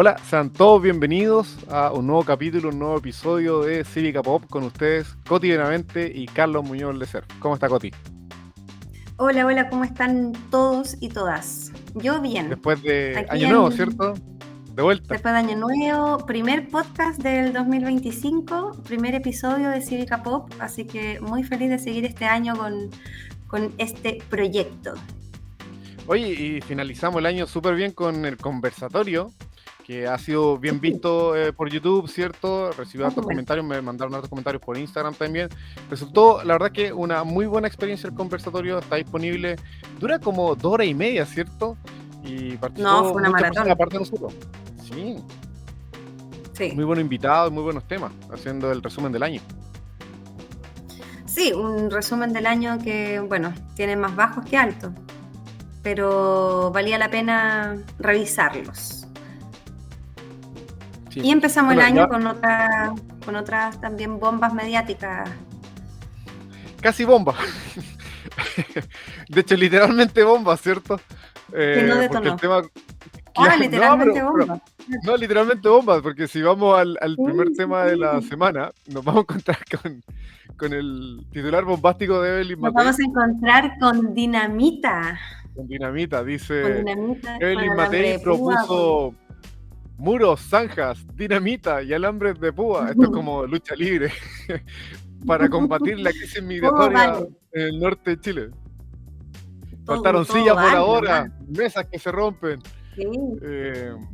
Hola, sean todos bienvenidos a un nuevo capítulo, un nuevo episodio de Cívica Pop con ustedes, Coti Benavente y Carlos Muñoz Lecer. ¿Cómo está, Coti? Hola, ¿cómo están todos y todas? Yo bien. Después de Aquí Año Nuevo, ¿cierto? De vuelta. Después de Año Nuevo, primer podcast del 2025, primer episodio de Cívica Pop, así que muy feliz de seguir este año con este proyecto. Oye, y finalizamos el año súper bien con el conversatorio, que ha sido bien visto por YouTube, ¿cierto? Recibió hartos comentarios, me mandaron hartos comentarios por Instagram también. Resultó, la verdad, que una muy buena experiencia el conversatorio, está disponible, dura como 2 horas y media, ¿cierto? Y participó No, fue una muchas maratón. personas aparte de nosotros. Sí. Muy buenos invitados, muy buenos temas, haciendo el resumen del año. Sí, un resumen del año que, bueno, tiene más bajos que altos, pero valía la pena revisarlos. Sí. Y empezamos el año con otras también bombas mediáticas. Casi bombas. De hecho, literalmente bombas, ¿cierto? Que no detonó. Porque el tema... literalmente bombas. No, literalmente bombas, porque si vamos al primer tema de la semana, nos vamos a encontrar con el titular bombástico de Evelyn Matei. Nos vamos a encontrar con dinamita. Con dinamita, dice. Con dinamita, Evelyn Matei propuso muros, zanjas, dinamita y alambres de púa. Esto es como lucha libre para combatir la crisis migratoria en el norte de Chile. Faltaron sillas voladoras, mesas que se rompen. Sí.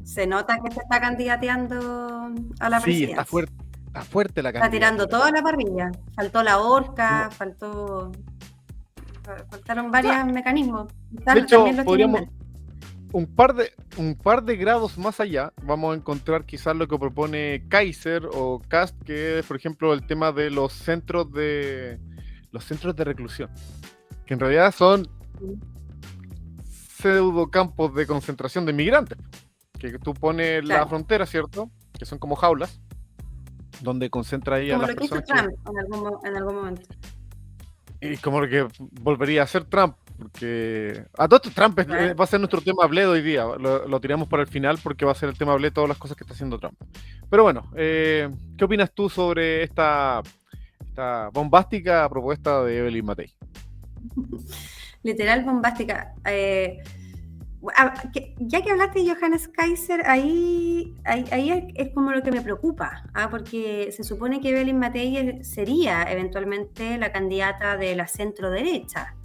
Se nota que se está candidateando a la presidencia. Sí, está fuerte la candidatura. Está tirando toda la parrilla. Faltó la horca, faltaron varios mecanismos. De hecho, podríamos un par de grados más allá, vamos a encontrar quizás lo que propone Kaiser o Kast, que es, por ejemplo, el tema de los centros de reclusión, que en realidad son pseudo campos de concentración de inmigrantes, que tú pones la frontera, ¿cierto? Que son como jaulas, donde concentra ahí como a las personas. Como lo que hizo Trump en algún momento. Y como lo que volvería a ser Trump, porque a todo esto Trump va a ser nuestro tema Bled hoy día, lo tiramos para el final porque va a ser el tema Bled todas las cosas que está haciendo Trump. Pero bueno, ¿qué opinas tú sobre esta bombástica propuesta de Evelyn Matei? Literal bombástica. Ya que hablaste de Johannes Kaiser, ahí es como lo que me preocupa, porque se supone que Evelyn Matei sería eventualmente la candidata de la centro derecha,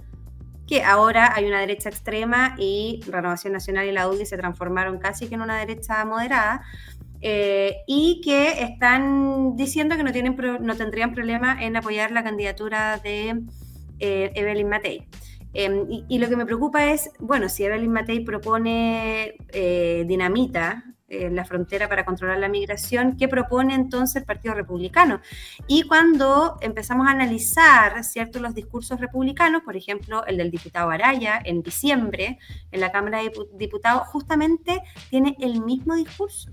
que ahora hay una derecha extrema y Renovación Nacional y la UDI se transformaron casi que en una derecha moderada, y que están diciendo que no tendrían problema en apoyar la candidatura de Evelyn Matei. Y lo que me preocupa es, bueno, si Evelyn Matei propone dinamita en la frontera para controlar la migración, ¿qué propone entonces el Partido Republicano? Y cuando empezamos a analizar, ¿cierto?, los discursos republicanos, por ejemplo, el del diputado Araya en diciembre en la Cámara de Diputados, justamente tiene el mismo discurso.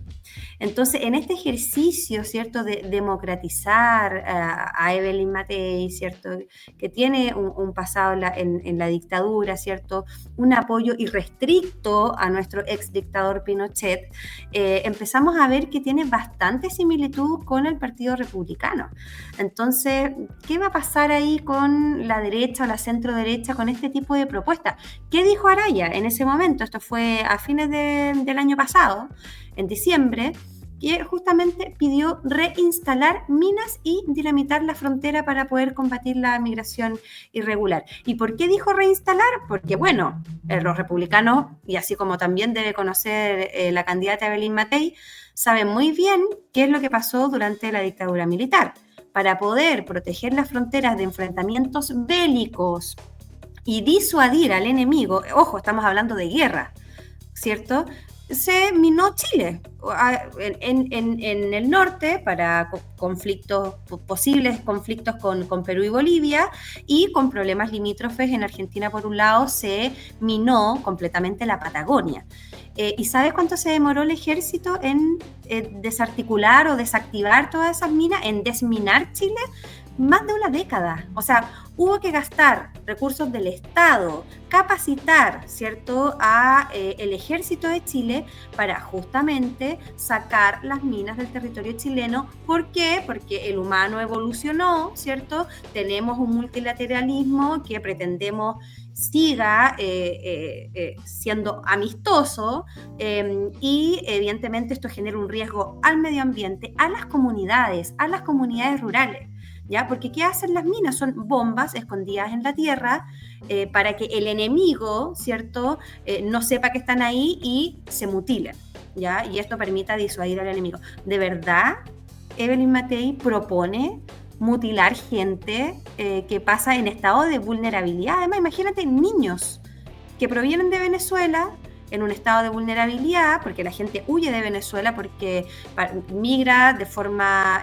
Entonces, en este ejercicio, ¿cierto?, de democratizar a Evelyn Matei, ¿cierto?, que tiene un pasado en la dictadura, ¿cierto?, un apoyo irrestricto a nuestro ex dictador Pinochet, empezamos a ver que tiene bastante similitud con el Partido Republicano. Entonces, ¿qué va a pasar ahí con la derecha o la centro derecha con este tipo de propuestas? ¿Qué dijo Araya en ese momento? Esto fue a fines del año pasado, en diciembre, que justamente pidió reinstalar minas y dinamitar la frontera para poder combatir la migración irregular. ¿Y por qué dijo reinstalar? Porque, bueno, los republicanos, y así como también debe conocer la candidata Evelyn Matei, saben muy bien qué es lo que pasó durante la dictadura militar. Para poder proteger las fronteras de enfrentamientos bélicos y disuadir al enemigo, ojo, estamos hablando de guerra, ¿cierto?, se minó Chile en el norte para posibles conflictos con Perú y Bolivia, y con problemas limítrofes en Argentina por un lado se minó completamente la Patagonia. ¿Y sabes cuánto se demoró el ejército en desarticular o desactivar todas esas minas, en desminar Chile? más de una década. O sea, hubo que gastar recursos del Estado, capacitar, ¿cierto?, a el ejército de Chile para justamente sacar las minas del territorio chileno. ¿Por qué? Porque el humano evolucionó, ¿cierto? Tenemos un multilateralismo que pretendemos siga siendo amistoso, y evidentemente esto genera un riesgo al medio ambiente, a las comunidades rurales. ¿Ya? Porque ¿qué hacen las minas? Son bombas escondidas en la tierra, para que el enemigo, ¿cierto?, no sepa que están ahí y se mutilen, ¿ya? Y esto permita disuadir al enemigo. ¿De verdad Evelyn Matei propone mutilar gente que pasa en estado de vulnerabilidad? Además, imagínate niños que provienen de Venezuela en un estado de vulnerabilidad, porque la gente huye de Venezuela porque migra de forma,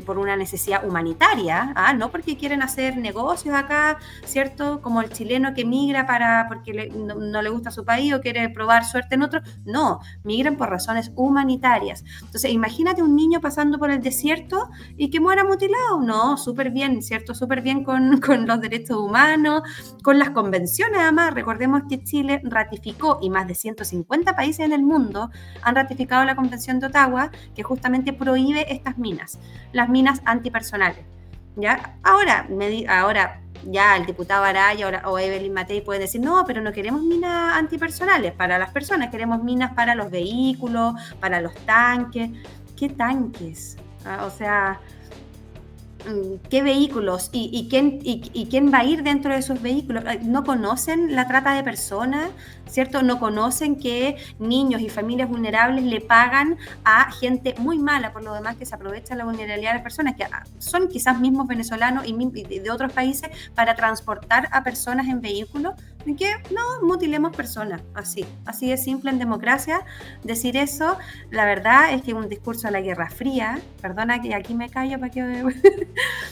por una necesidad humanitaria, no porque quieren hacer negocios acá, ¿cierto? Como el chileno que migra porque no le gusta su país o quiere probar suerte en otro. No, migran por razones humanitarias. Entonces, imagínate un niño pasando por el desierto y que muera mutilado. No, súper bien, ¿cierto? Súper bien con los derechos humanos, con las convenciones. Además, recordemos que Chile ratificó, y más de 150 países en el mundo han ratificado la Convención de Ottawa, que justamente prohíbe estas minas, las minas antipersonales. ¿Ya? Ahora ya el diputado Araya o Evelyn Matei pueden decir, no, pero no queremos minas antipersonales para las personas, queremos minas para los vehículos, para los tanques. ¿Qué tanques? O sea, ¿qué vehículos? ¿Y quién va a ir dentro de esos vehículos? ¿No conocen la trata de personas? ¿Cierto? ¿No conocen que niños y familias vulnerables le pagan a gente muy mala, por lo demás, que se aprovecha la vulnerabilidad de las personas, que son quizás mismos venezolanos y de otros países, para transportar a personas en vehículos? ¿En qué? No, mutilemos personas. Así de simple en democracia decir eso. La verdad es que es un discurso a la Guerra Fría. Perdona que aquí me callo para que...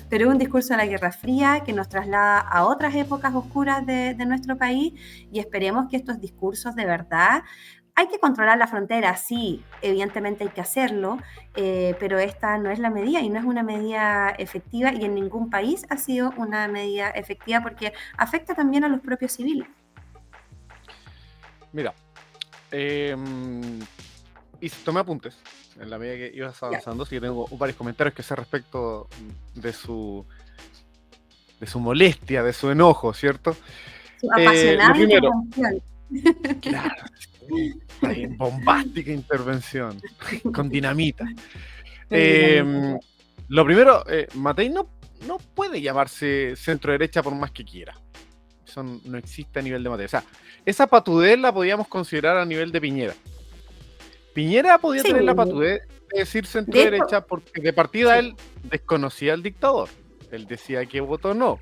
pero es un discurso de la Guerra Fría que nos traslada a otras épocas oscuras de nuestro país, y esperemos que estos discursos de verdad... Hay que controlar la frontera, sí, evidentemente hay que hacerlo, pero esta no es la medida, y no es una medida efectiva, y en ningún país ha sido una medida efectiva, porque afecta también a los propios civiles. Mira, y tomé apuntes en la medida que ibas avanzando, así que tengo varios comentarios que hacer respecto de su molestia, de su enojo, ¿cierto? Su apasionada intervención. Claro, bombástica intervención con dinamita. Lo primero, Matei no puede llamarse centro derecha por más que quiera. Eso no existe a nivel de Matei. O sea, esa patudez la podíamos considerar a nivel de Piñera. Piñera podía tener la patudez de decir centro derecha, porque de partida él desconocía al dictador. Él decía que votó no.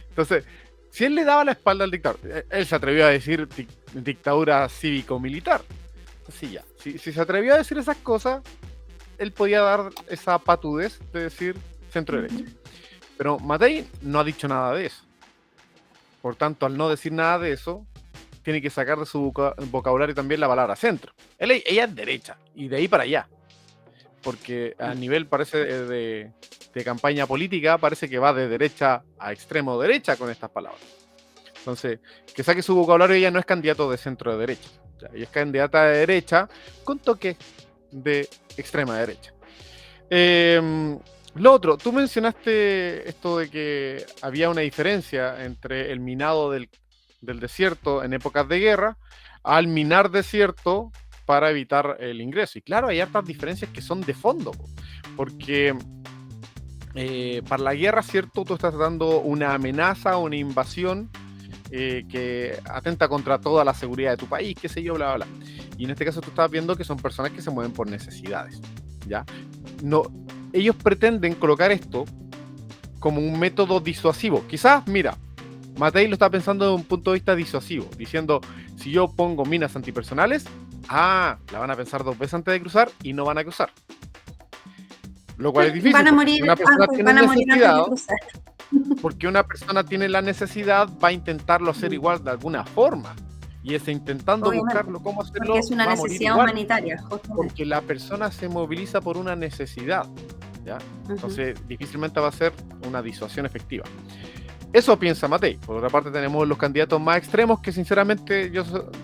Entonces, si él le daba la espalda al dictador, él se atrevió a decir dictadura cívico-militar. Así ya. Si se atrevió a decir esas cosas, él podía dar esa patudez de decir centro derecha. Pero Matei no ha dicho nada de eso. Por tanto, al no decir nada de eso, tiene que sacar de su vocabulario también la palabra centro. Ella es derecha, y de ahí para allá. Porque a nivel, parece, de campaña política, parece que va de derecha a extremo derecha con estas palabras. Entonces, que saque su vocabulario. Ella no es candidato de centro de derecha. O sea, ella es candidata de derecha con toque de extrema derecha. Lo otro, tú mencionaste esto de que había una diferencia entre el minado del desierto en épocas de guerra al minar desierto para evitar el ingreso. Y claro, hay hartas diferencias que son de fondo, porque para la guerra, ¿cierto? Tú estás dando una amenaza, una invasión que atenta contra toda la seguridad de tu país, qué sé yo, bla, bla, bla. Y en este caso tú estás viendo que son personas que se mueven por necesidades, ¿ya? No, ellos pretenden colocar esto como un método disuasivo. Quizás, mira, Matei lo está pensando desde un punto de vista disuasivo, diciendo, si yo pongo minas antipersonales, la van a pensar 2 veces antes de cruzar y no van a cruzar. Lo cual es difícil. Van a morir antes de cruzar. Porque una persona tiene la necesidad, va a intentarlo hacer igual de alguna forma. Y ese intentando buscarlo, cómo hacerlo, porque es una necesidad humanitaria. Justamente. Porque la persona se moviliza por una necesidad. ¿ya? Ujú. Entonces, difícilmente va a ser una disuasión efectiva. Eso piensa Matei. Por otra parte, tenemos los candidatos más extremos que, sinceramente,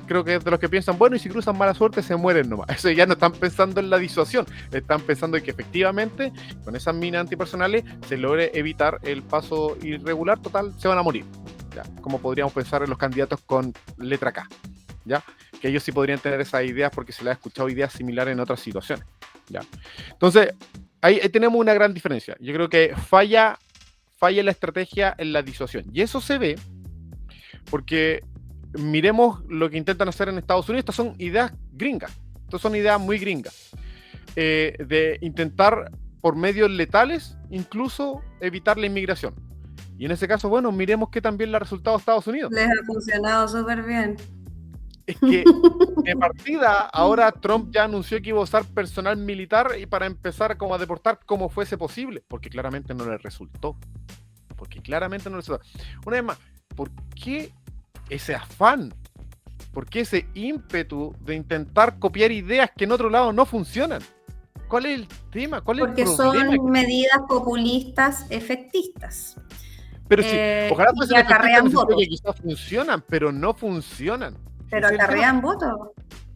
creo que es de los que piensan, bueno, y si cruzan mala suerte, se mueren nomás. Eso ya no están pensando en la disuasión, están pensando en que efectivamente, con esas minas antipersonales, se logre evitar el paso irregular. Total, se van a morir, ¿ya? Como podríamos pensar en los candidatos con letra K, ¿ya? Que ellos sí podrían tener esas ideas porque se les ha escuchado ideas similares en otras situaciones, ¿ya? Entonces, ahí tenemos una gran diferencia. Yo creo que falla la estrategia en la disuasión. Y eso se ve porque miremos lo que intentan hacer en Estados Unidos. Estas son ideas gringas. Estas son ideas muy gringas. De intentar, por medios letales, incluso evitar la inmigración. Y en ese caso, bueno, miremos qué también le ha resultado a Estados Unidos. Les ha funcionado súper bien. Es que, de partida, ahora Trump ya anunció que iba a usar personal militar y para empezar como a deportar como fuese posible, porque claramente no le resultó. Una vez más, ¿por qué ese afán? ¿Por qué ese ímpetu de intentar copiar ideas que en otro lado no funcionan? ¿Cuál es el tema? ¿Cuál es el Porque problema? son medidas populistas efectistas. Pero sí, ojalá Y fuesen que efectivas acarrean en el sentido votos. que quizás funcionan, pero no funcionan. Pero Ese es el tema. acarrean votos.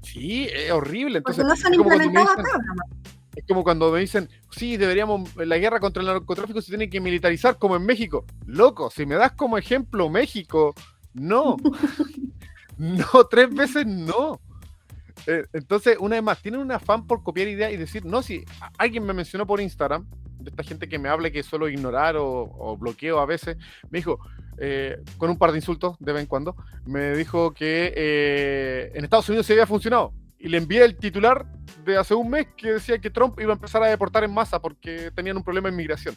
Sí, es horrible. Porque Entonces, no son es como cuando me implementados dicen, acá nomás. es como cuando me dicen, sí, la guerra contra el narcotráfico se tiene que militarizar como en México. Loco, si me das como ejemplo México, no. No, 3 veces no. Entonces, una vez más, tienen un afán por copiar ideas y decir, no, si alguien me mencionó por Instagram, de esta gente que me habla que suelo ignorar o bloqueo a veces, me dijo, con un par de insultos de vez en cuando, me dijo que en Estados Unidos se había funcionado. Y le envié el titular de hace un mes que decía que Trump iba a empezar a deportar en masa porque tenían un problema de inmigración.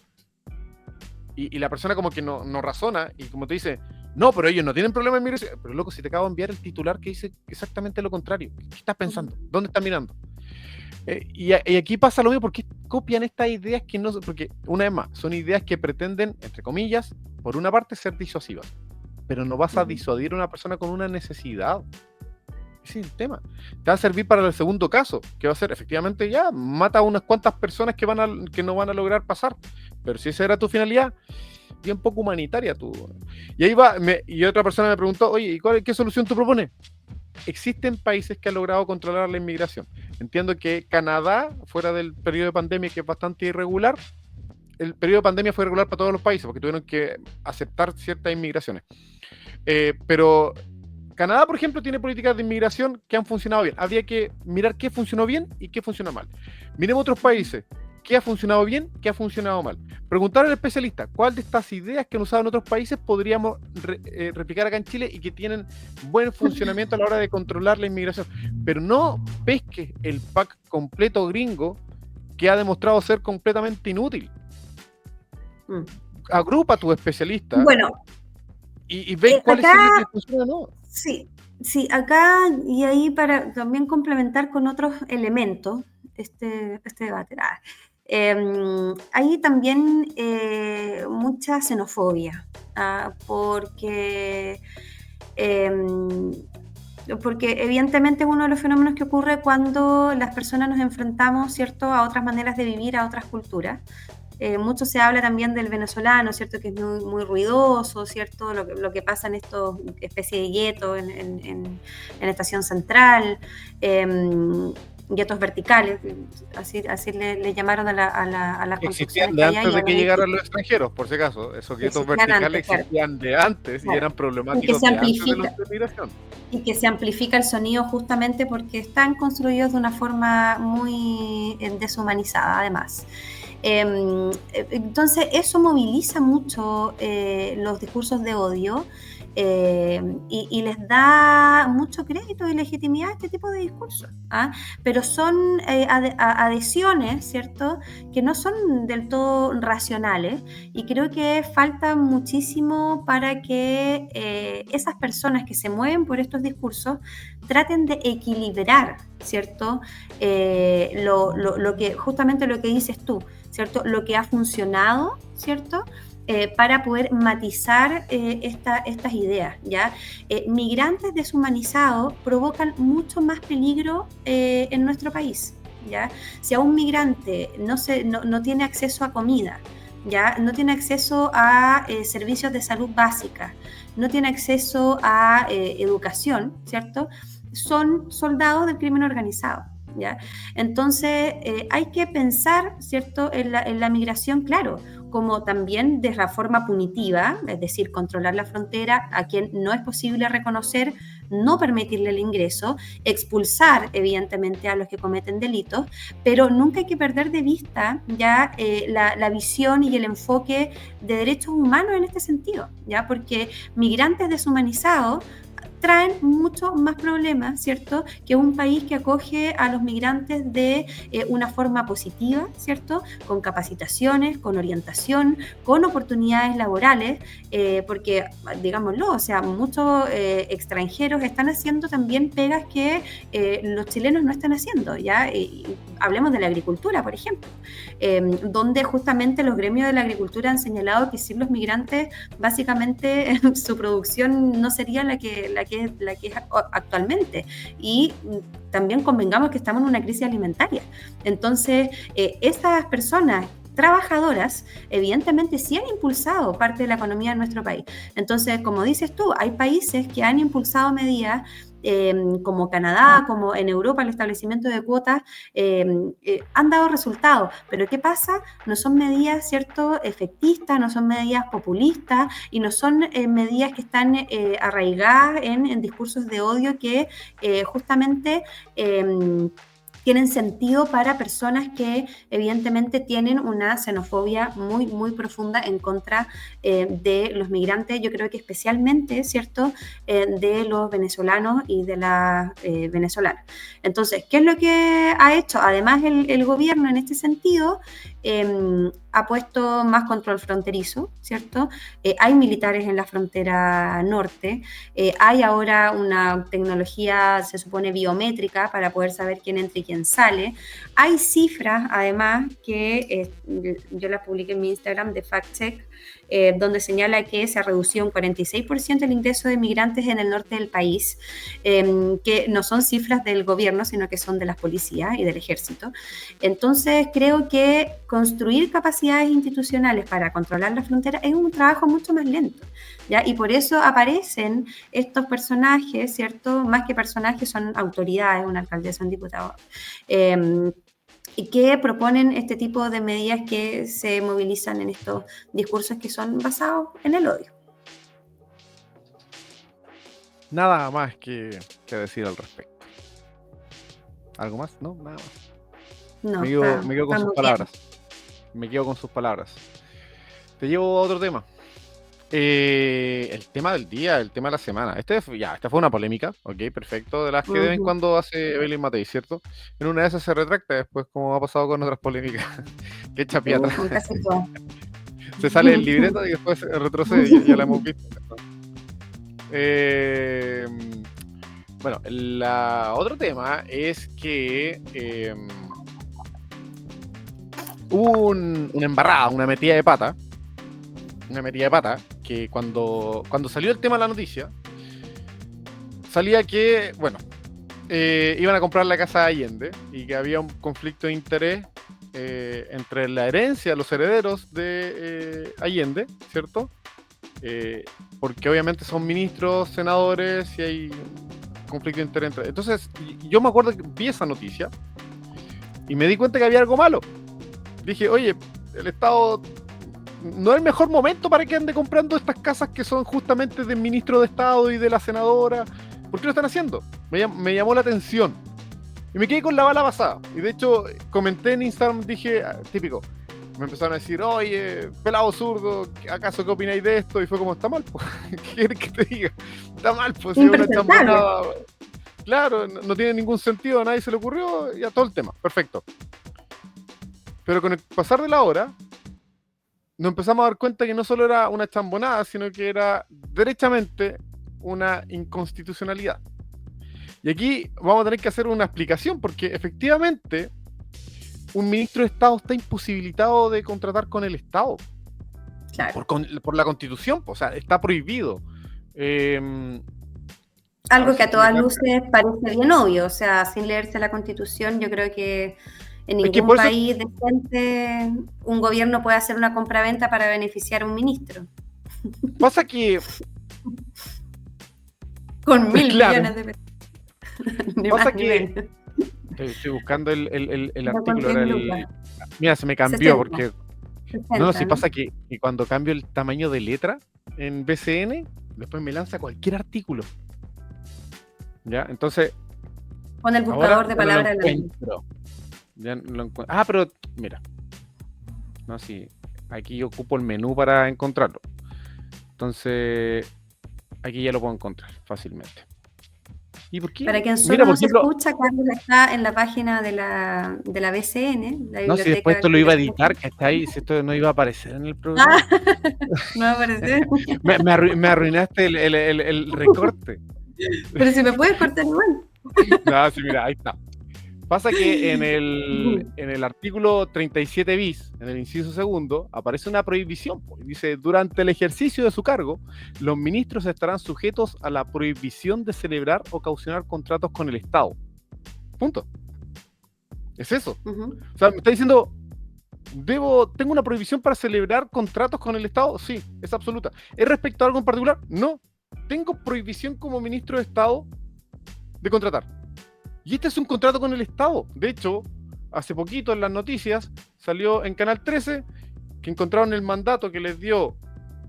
Y la persona como que no razona y como te dice, no, pero ellos no tienen problema de inmigración. Pero loco, si te acabo de enviar el titular que dice exactamente lo contrario. ¿Qué estás pensando? ¿Dónde estás mirando? Y aquí pasa lo mismo porque copian estas ideas que no... Porque, una vez más, son ideas que pretenden, entre comillas, por una parte ser disuasivas. Pero no vas a disuadir a una persona con una necesidad. Ese es el tema. Te va a servir para el segundo caso, que va a ser, efectivamente, ya, mata a unas cuantas personas que no van a lograr pasar. Pero si esa era tu finalidad, bien poco humanitaria tú. Y ahí va, y otra persona me preguntó, oye, ¿y qué solución tú propones? Existen países que han logrado controlar la inmigración. Entiendo que Canadá, fuera del periodo de pandemia, que es bastante irregular, el periodo de pandemia fue irregular para todos los países, porque tuvieron que aceptar ciertas inmigraciones. Pero Canadá, por ejemplo, tiene políticas de inmigración que han funcionado bien. Habría que mirar qué funcionó bien y qué funciona mal. Miremos otros países. ¿Qué ha funcionado bien? ¿Qué ha funcionado mal? Preguntar al especialista cuál de estas ideas que han usado en otros países podríamos replicar acá en Chile y que tienen buen funcionamiento a la hora de controlar la inmigración. Pero no pesques el pack completo gringo que ha demostrado ser completamente inútil. Agrupa a tus especialistas. Bueno, y ve cuáles son los que funcionan o no. Sí, acá y ahí para también complementar con otros elementos este debate. Hay también mucha xenofobia, porque evidentemente es uno de los fenómenos que ocurre cuando las personas nos enfrentamos, ¿cierto?, a otras maneras de vivir, a otras culturas. Mucho se habla también del venezolano, ¿cierto?, que es muy, muy ruidoso, ¿cierto?, lo que pasa en estos especies de guetos en Estación Central, guetos verticales, así le llamaron a las construcciones de antes de que llegaran los extranjeros, por si acaso. Esos guetos verticales existían de antes y eran problemáticos de antes de la migración. Y que se amplifica el sonido justamente porque están construidos de una forma muy deshumanizada, además. Entonces eso moviliza mucho los discursos de odio y les da mucho crédito y legitimidad a este tipo de discursos, pero son adhesiones, ¿cierto?, que no son del todo racionales, y creo que falta muchísimo para que esas personas que se mueven por estos discursos traten de equilibrar, ¿cierto?, lo que, justamente lo que dices tú, ¿cierto?, lo que ha funcionado, ¿cierto?, para poder matizar estas ideas, ¿ya? Migrantes deshumanizados provocan mucho más peligro en nuestro país, ¿ya? Si a un migrante no tiene acceso a comida, ¿ya? No tiene acceso a servicios de salud básica, no tiene acceso a educación, ¿cierto? Son soldados del crimen organizado. ¿Ya? Entonces hay que pensar, ¿cierto?, en la migración, claro, como también de la forma punitiva, es decir, controlar la frontera a quien no es posible reconocer, no permitirle el ingreso, expulsar evidentemente a los que cometen delitos, pero nunca hay que perder de vista ya la visión y el enfoque de derechos humanos en este sentido, ¿ya? Porque migrantes deshumanizados traen mucho más problemas, ¿cierto?, que un país que acoge a los migrantes de una forma positiva, ¿cierto?, con capacitaciones, con orientación, con oportunidades laborales, porque, digámoslo, o sea, muchos extranjeros están haciendo también pegas que los chilenos no están haciendo, ¿ya? Hablemos de la agricultura, por ejemplo, donde justamente los gremios de la agricultura han señalado que sin los migrantes, básicamente, su producción no sería la que es actualmente. Y también convengamos que estamos en una crisis alimentaria. Entonces, estas personas trabajadoras, evidentemente sí han impulsado parte de la economía de nuestro país. Entonces, como dices tú, hay países que han impulsado medidas como Canadá, como en Europa el establecimiento de cuotas, han dado resultados. Pero ¿qué pasa? No son medidas, ¿cierto?, efectistas, no son medidas populistas y no son medidas que están arraigadas en discursos de odio que justamente tienen sentido para personas que evidentemente tienen una xenofobia muy, muy profunda en contra de los migrantes, yo creo que especialmente, ¿cierto?, de los venezolanos y de las venezolanas. Entonces, ¿qué es lo que ha hecho? Además, el gobierno en este sentido ha puesto más control fronterizo, ¿cierto? Hay militares en la frontera norte, hay ahora una tecnología, se supone, biométrica para poder saber quién entra y quién sale. Hay cifras, además, que yo las publiqué en mi Instagram de FactCheck, donde señala que se ha reducido un 46% el ingreso de migrantes en el norte del país, que no son cifras del gobierno, sino que son de las policías y del ejército. Entonces, creo que construir capacidades institucionales para controlar la frontera es un trabajo mucho más lento, ¿ya? Y por eso aparecen estos personajes, ¿cierto? Más que personajes, son autoridades, una alcaldesa, un diputado, y que proponen este tipo de medidas que se movilizan en estos discursos que son basados en el odio. Nada más que decir al respecto. ¿Algo más? No, nada más. No, me quedo con sus muy palabras. Me quedo con sus palabras. Te llevo a otro tema. El tema del día, el tema de la semana. Esta fue una polémica, ok, perfecto, de las que de vez en cuando hace Evelyn Matei, ¿cierto? En una de esas se retracta después, como ha pasado con otras polémicas. Que echa pie atrás. Casi todo. Se sale el libreto y después retrocede, ya la hemos visto. Bueno, otro tema es que hubo una embarrada, una metida de pata, que cuando salió el tema de la noticia, salía que, bueno, iban a comprar la casa de Allende y que había un conflicto de interés entre la herencia, los herederos de Allende, ¿cierto? Porque obviamente son ministros, senadores y hay conflicto de interés entre... Entonces, yo me acuerdo que vi esa noticia y me di cuenta que había algo malo. Dije, oye, el Estado no es el mejor momento para que ande comprando estas casas que son justamente del ministro de Estado y de la senadora. ¿Por qué lo están haciendo? Me llamó la atención. Y me quedé con la bala pasada. Y de hecho, comenté en Instagram, dije, típico. Me empezaron a decir, oye, pelado zurdo, ¿acaso qué opináis de esto? Y fue como, está mal, pues. ¿Qué quieres que te diga? Está mal, pues. Si una chambonada. Claro, no tiene ningún sentido, a nadie se le ocurrió, ya todo el tema, perfecto. Pero con el pasar de la hora, nos empezamos a dar cuenta que no solo era una chambonada, sino que era derechamente una inconstitucionalidad. Y aquí vamos a tener que hacer una explicación, porque efectivamente un ministro de Estado está imposibilitado de contratar con el Estado. Claro. Por la Constitución, o sea, está prohibido. A ver Algo si que es a que me todas capta. luces parece bien obvio, o sea, sin leerse la Constitución, yo creo que en Es que ningún por eso país decente un gobierno puede hacer una compraventa para beneficiar a un ministro, pasa que, con mil claro, millones de pesos, ni pasa más ni que menos, estoy buscando el no con artículo, 10 era lucas, el. Mira, se me cambió 60, porque. No, 60, si ¿no? pasa que cuando cambio el tamaño de letra en BCN, después me lanza cualquier artículo. ¿Ya? Entonces, Pon el ahora buscador de ya no lo palabras de la ley. encuentro. Ya no lo encuentro. Ah, pero mira. No, sí. Aquí yo ocupo el menú para encontrarlo. Entonces, aquí ya lo puedo encontrar fácilmente. ¿Y por qué? Para quien Mira, solo por nos ejemplo, escucha, Carlos está en la página de la BCN, la no, si después Biblioteca esto lo iba a Congresional. editar, que está ahí, si esto no iba a aparecer en el Ah, programa. no va a aparecer. Me arruinaste el recorte. Pero si me puedes cortar igual. No, sí, mira, ahí está. Pasa que en el artículo 37 bis, en el inciso segundo, aparece una prohibición. Pues. Dice, durante el ejercicio de su cargo, los ministros estarán sujetos a la prohibición de celebrar o caucionar contratos con el Estado. Punto. Es eso. Ujú. O sea, me está diciendo, ¿tengo una prohibición para celebrar contratos con el Estado? Sí, es absoluta. ¿Es respecto a algo en particular? No. Tengo prohibición como ministro de Estado de contratar. Y este es un contrato con el Estado. De hecho, hace poquito en las noticias salió en Canal 13 que encontraron el mandato que les dio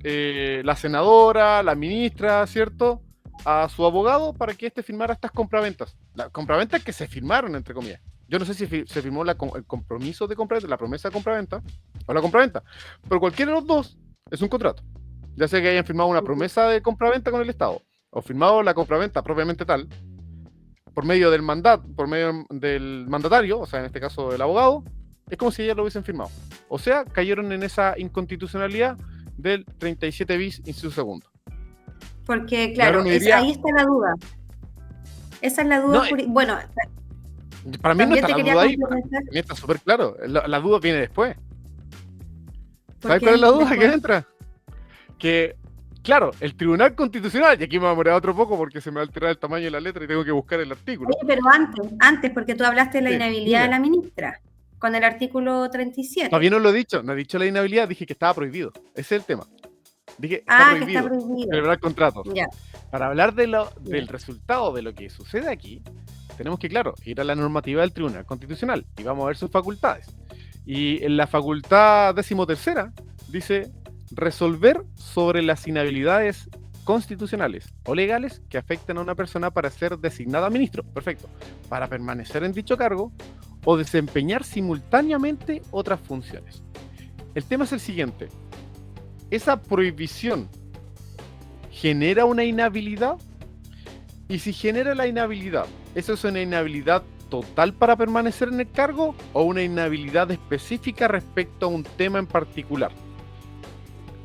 la senadora, la ministra, ¿cierto? A su abogado para que éste firmara estas compraventas. Las compraventas que se firmaron, entre comillas. Yo no sé si se firmó el compromiso de compraventa, la promesa de compraventa o la compraventa. Pero cualquiera de los dos es un contrato. Ya sea que hayan firmado una promesa de compraventa con el Estado o firmado la compraventa propiamente tal, por medio del mandatario, o sea, en este caso el abogado, es como si ellas lo hubiesen firmado. O sea, cayeron en esa inconstitucionalidad del 37 bis, inciso segundo. Porque, Y ahora claro, uno diría, ahí está la duda. Esa es la duda. no, Bueno, para mí no también está te la quería duda ahí, para complementar, mí está súper claro. La duda viene después. ¿Sabes cuál es porque la duda que después. entra? Que, claro, el Tribunal Constitucional, y aquí me va a demorar otro poco porque se me va a alterar el tamaño de la letra y tengo que buscar el artículo. Oye, pero antes, porque tú hablaste de la Sí, inhabilidad de dime. la ministra, con el artículo 37. Todavía no lo he dicho, no he dicho la inhabilidad, dije que estaba prohibido. Ese es el tema. Dije, está Ah, que está prohibido prohibido. celebrar contratos. Ya, Para hablar ya. del resultado de lo que sucede aquí, tenemos que, claro, ir a la normativa del Tribunal Constitucional y vamos a ver sus facultades. Y en la facultad 13ª dice resolver sobre las inhabilidades constitucionales o legales que afecten a una persona para ser designada ministro, perfecto, para permanecer en dicho cargo o desempeñar simultáneamente otras funciones. El tema es el siguiente: esa prohibición genera una inhabilidad, y si genera la inhabilidad, ¿eso es una inhabilidad total para permanecer en el cargo o una inhabilidad específica respecto a un tema en particular?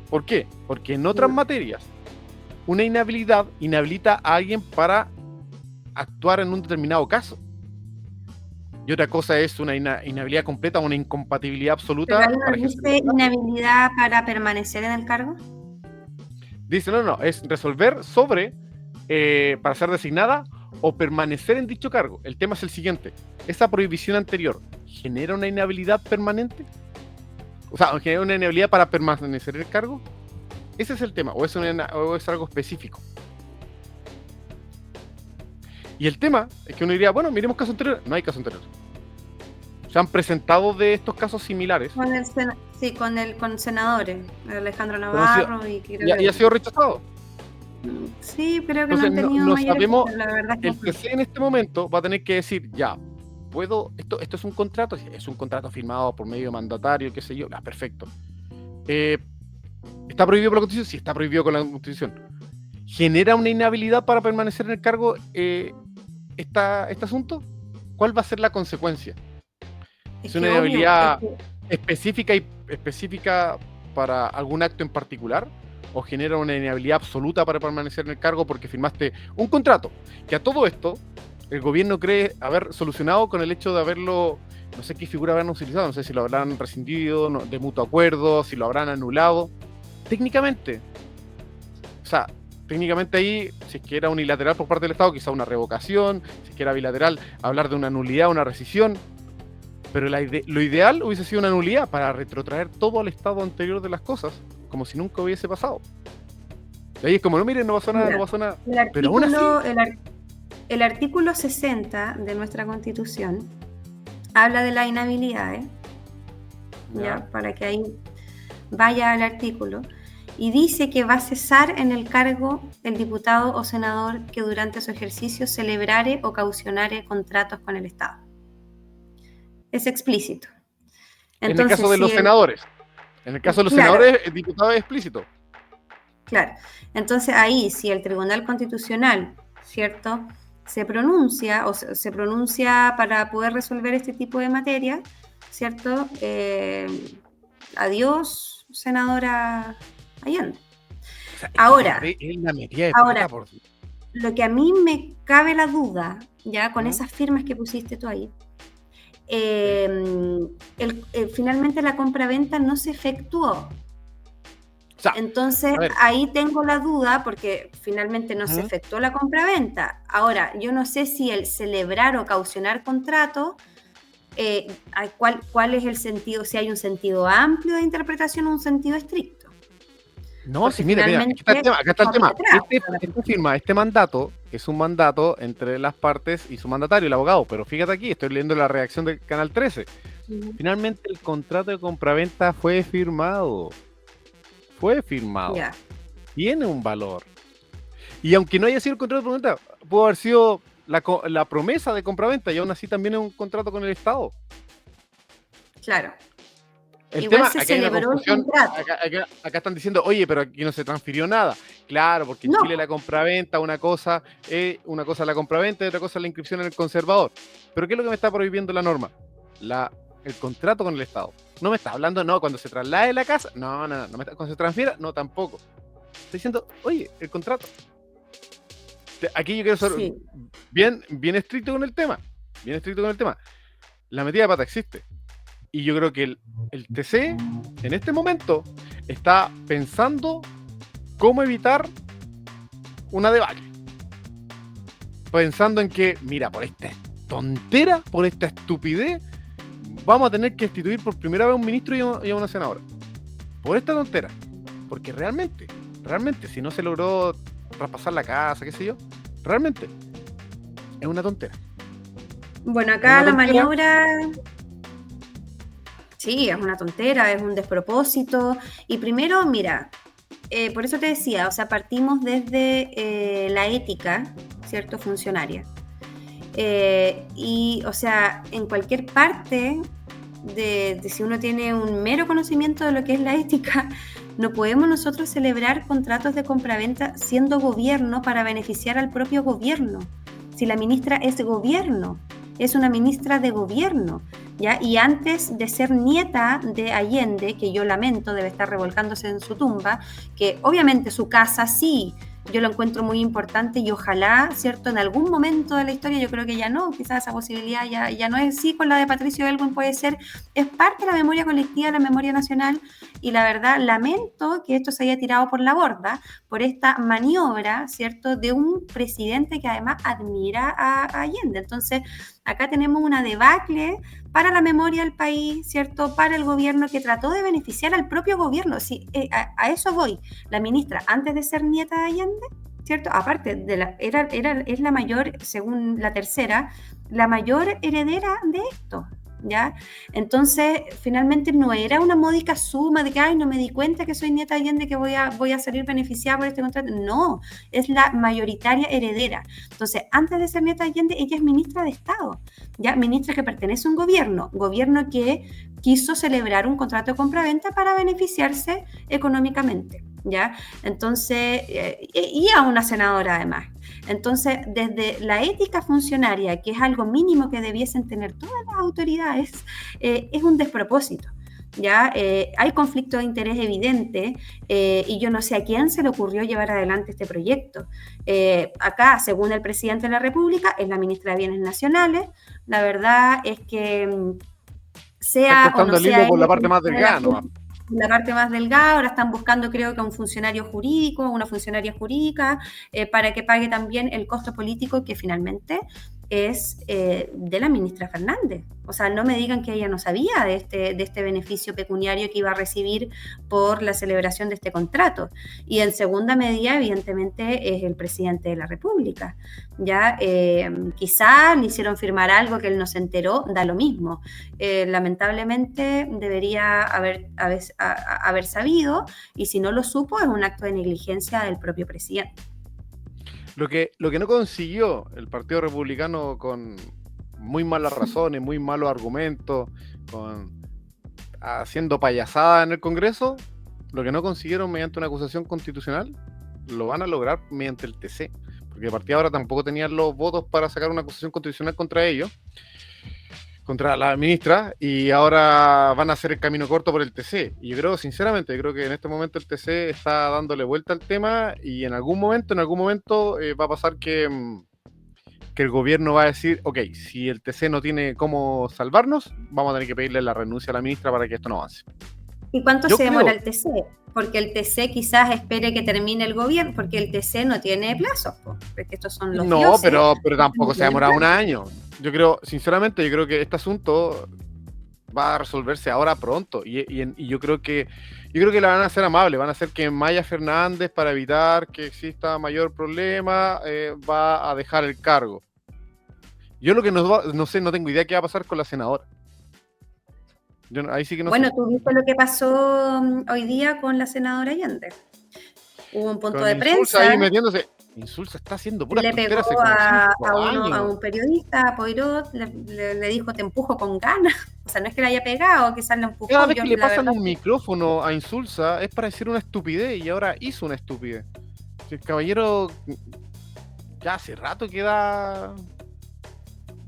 ¿Por qué? Porque en otras materias una inhabilidad inhabilita a alguien para actuar en un determinado caso. Y otra cosa es una inhabilidad completa o una incompatibilidad Pero absoluta ahí para no ejercer dice el cargo. inhabilidad para permanecer en el cargo. Dice, no, es resolver sobre para ser designada o permanecer en dicho cargo. El tema es el siguiente: ¿esa prohibición anterior genera una inhabilidad permanente? O sea, ¿genera una inhabilidad para permanecer en el cargo? Ese es el tema, o es algo específico. Y el tema es que uno diría, bueno, miremos caso anterior. No hay caso anterior. Se han presentado de estos casos similares. Sí, con senadores, Alejandro Pero han sido, Navarro y ha sido rechazado. Sí, creo que no Entonces han tenido no mayor sabemos, efecto, la verdad es el que TC en este momento va a tener que decir, ya, esto es un contrato, es un contrato firmado por medio mandatario, qué sé yo, perfecto. ¿Está prohibido por la Constitución? Sí, está prohibido con la Constitución. ¿Genera una inhabilidad para permanecer en el cargo este asunto? ¿Cuál va a ser la consecuencia? ¿Es una obvio, inhabilidad específica para algún acto en particular? ¿O genera una inhabilidad absoluta para permanecer en el cargo porque firmaste un contrato que a todo esto el gobierno cree haber solucionado con el hecho de haberlo, no sé qué figura habrán utilizado, no sé si lo habrán rescindido de mutuo acuerdo, si lo habrán anulado técnicamente? O sea, técnicamente ahí, si es que era unilateral por parte del Estado, quizá una revocación, si es que era bilateral, hablar de una nulidad, una rescisión, pero lo ideal hubiese sido una nulidad para retrotraer todo al estado anterior de las cosas, como si nunca hubiese pasado. Y ahí es como, no, miren, no pasó nada, Mira, no pasó nada. el Pero aún así, el artículo 60 de nuestra Constitución habla de la inhabilidad, ¿ya? Para que ahí vaya al artículo, y dice que va a cesar en el cargo el diputado o senador que durante su ejercicio celebrare o caucionare contratos con el Estado. Es explícito. Entonces, en el caso de los senadores. En el caso de los senadores, el diputado es explícito. Claro. Entonces ahí, si el Tribunal Constitucional, ¿cierto?, se pronuncia para poder resolver este tipo de materia, ¿cierto? Adiós, senadora Allende. O sea, ahora, por... lo que a mí me cabe la duda, ya con esas firmas que pusiste tú ahí, finalmente la compraventa no se efectuó. O sea, entonces ahí tengo la duda porque finalmente no se efectuó la compraventa. Ahora, yo no sé si el celebrar o caucionar contrato, ¿cuál es el sentido? Si hay un sentido amplio de interpretación o un sentido estricto. No, porque sí, mira, acá está el tema. Este mandato es un mandato entre las partes y su mandatario, el abogado, pero fíjate aquí, estoy leyendo la redacción del Canal 13. Finalmente el contrato de compraventa fue firmado. Tiene un valor. Y aunque no haya sido el contrato de compraventa, pudo haber sido la promesa de compraventa, y aún así también es un contrato con el Estado. Claro. El igual tema, se celebró el contrato. Acá están diciendo, oye, pero aquí no se transfirió nada. Claro, porque en Chile la compraventa, una cosa es la compraventa y otra cosa es la inscripción en el conservador. Pero ¿qué es lo que me está prohibiendo la norma? El contrato con el Estado. No me está hablando, cuando se traslade la casa, no, cuando se transfiera, no, tampoco. Estoy diciendo, oye, el contrato. Aquí yo quiero ser bien estricto con el tema. La metida de pata existe. Y yo creo que el TC, en este momento, está pensando cómo evitar una debacle. Pensando en que, mira, por esta tontera, por esta estupidez, vamos a tener que destituir por primera vez a un ministro y a una senadora. Por esta tontera. Porque realmente, si no se logró traspasar la casa, qué sé yo, realmente es una tontera. Bueno, acá la maniobra... Sí, es una tontera, es un despropósito. Y primero, mira, por eso te decía, o sea, partimos desde la ética, ¿cierto? Funcionaria. Y, o sea, en cualquier parte de si uno tiene un mero conocimiento de lo que es la ética, no podemos nosotros celebrar contratos de compraventa siendo gobierno para beneficiar al propio gobierno. Si la ministra es gobierno, es una ministra de gobierno, ¿ya? Y antes de ser nieta de Allende, que yo lamento, debe estar revolcándose en su tumba, que obviamente su casa sí, yo lo encuentro muy importante y ojalá, ¿cierto? En algún momento de la historia, yo creo que ya no, quizás esa posibilidad ya no es, sí, con la de Patricio Aylwin puede ser, es parte de la memoria colectiva, la memoria nacional, y la verdad lamento que esto se haya tirado por la borda, por esta maniobra, ¿cierto? De un presidente que además admira a Allende. Entonces, acá tenemos una debacle para la memoria del país, ¿cierto? Para el gobierno que trató de beneficiar al propio gobierno. Sí, a eso voy. La ministra, antes de ser nieta de Allende, ¿cierto? Aparte, es la mayor, según la tercera, la mayor heredera de esto, ¿ya? Entonces, finalmente no era una módica suma de que, ay, no me di cuenta que soy nieta de Allende, que voy a salir beneficiada por este contrato. No, es la mayoritaria heredera. Entonces, antes de ser nieta de Allende, ella es ministra de Estado, ¿ya? Ministra que pertenece a un gobierno que quiso celebrar un contrato de compraventa para beneficiarse económicamente, ¿ya? Entonces, y a una senadora además. Entonces, desde la ética funcionaria, que es algo mínimo que debiesen tener todas las autoridades, es un despropósito, ¿ya? Hay conflicto de interés evidente y yo no sé a quién se le ocurrió llevar adelante este proyecto. Acá, según el presidente de la República, es la ministra de Bienes Nacionales. La verdad es que sea o no sea... por la parte más delgada, ¿no? la parte más delgada, ahora están buscando creo que a un funcionario jurídico, una funcionaria jurídica, para que pague también el costo político que finalmente es de la ministra Fernández. O sea, no me digan que ella no sabía de este beneficio pecuniario que iba a recibir por la celebración de este contrato. Y en segunda medida, evidentemente, es el presidente de la República. Ya quizá le hicieron firmar algo que él no se enteró, da lo mismo. Lamentablemente debería haber sabido, y si no lo supo es un acto de negligencia del propio presidente. Lo que no consiguió el Partido Republicano, con muy malas razones, muy malos argumentos, haciendo payasada en el Congreso, lo que no consiguieron mediante una acusación constitucional, lo van a lograr mediante el TC, porque a partir de ahora tampoco tenían los votos para sacar una acusación constitucional contra ellos, contra la ministra, y ahora van a hacer el camino corto por el TC. Y yo creo, sinceramente, que en este momento el TC está dándole vuelta al tema, y en algún momento va a pasar que el gobierno va a decir, ok, si el TC no tiene cómo salvarnos, vamos a tener que pedirle la renuncia a la ministra para que esto no avance. ¿Y cuánto se demora el TC? Porque el TC quizás espere que termine el gobierno, porque el TC no tiene plazos, porque estos son los dioses. pero tampoco se demora un año. Yo creo, sinceramente, que este asunto va a resolverse ahora pronto, y yo creo que la van a hacer amable, van a hacer que Maya Fernández, para evitar que exista mayor problema, va a dejar el cargo. Yo lo que no sé, no tengo idea qué va a pasar con la senadora. Ahí sí que no sé. Tú viste lo que pasó hoy día con la senadora Allende. Hubo un punto con de Insulza prensa. Ahí metiéndose. Insulza está haciendo puras tonteras. Le pegó a un periodista, a Poirot, le dijo, te empujo con ganas. O sea, no es que le haya pegado, quizás le empujó. Cada vez que le pasan un micrófono a Insulza es para decir una estupidez, y ahora hizo una estupidez. El caballero ya hace rato que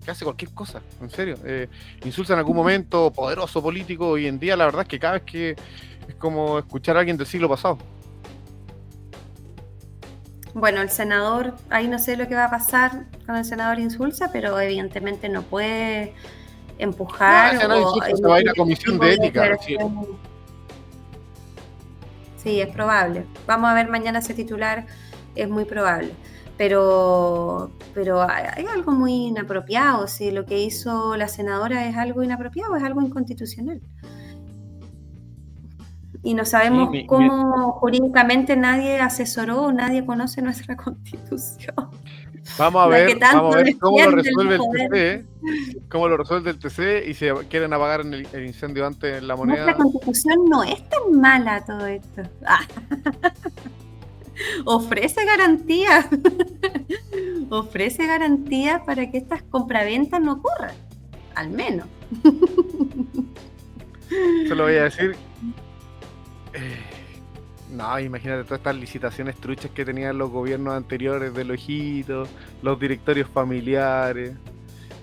hace cualquier cosa, en serio. Insulza en algún momento, poderoso político. Hoy en día la verdad es que cada vez que es como escuchar a alguien del siglo pasado. Bueno, el senador, ahí no sé lo que va a pasar con el senador Insulza, pero evidentemente no puede empujar. Se va a ir a comisión de ética. Sí, es probable. Vamos a ver mañana ese titular, es muy probable. Pero hay algo muy inapropiado. Si lo que hizo la senadora es algo inapropiado, es algo inconstitucional. Y no sabemos cómo jurídicamente nadie asesoró, nadie conoce nuestra Constitución. Vamos a ver cómo lo resuelve el TC, cómo lo resuelve el TC, y si quieren apagar el incendio antes en la moneda. Nuestra Constitución no es tan mala, todo esto. Ofrece garantías. Ofrece garantías para que estas compraventas no ocurran, al menos. Se lo voy a decir. No, imagínate todas estas licitaciones truchas que tenían los gobiernos anteriores de Lojito, los directorios familiares,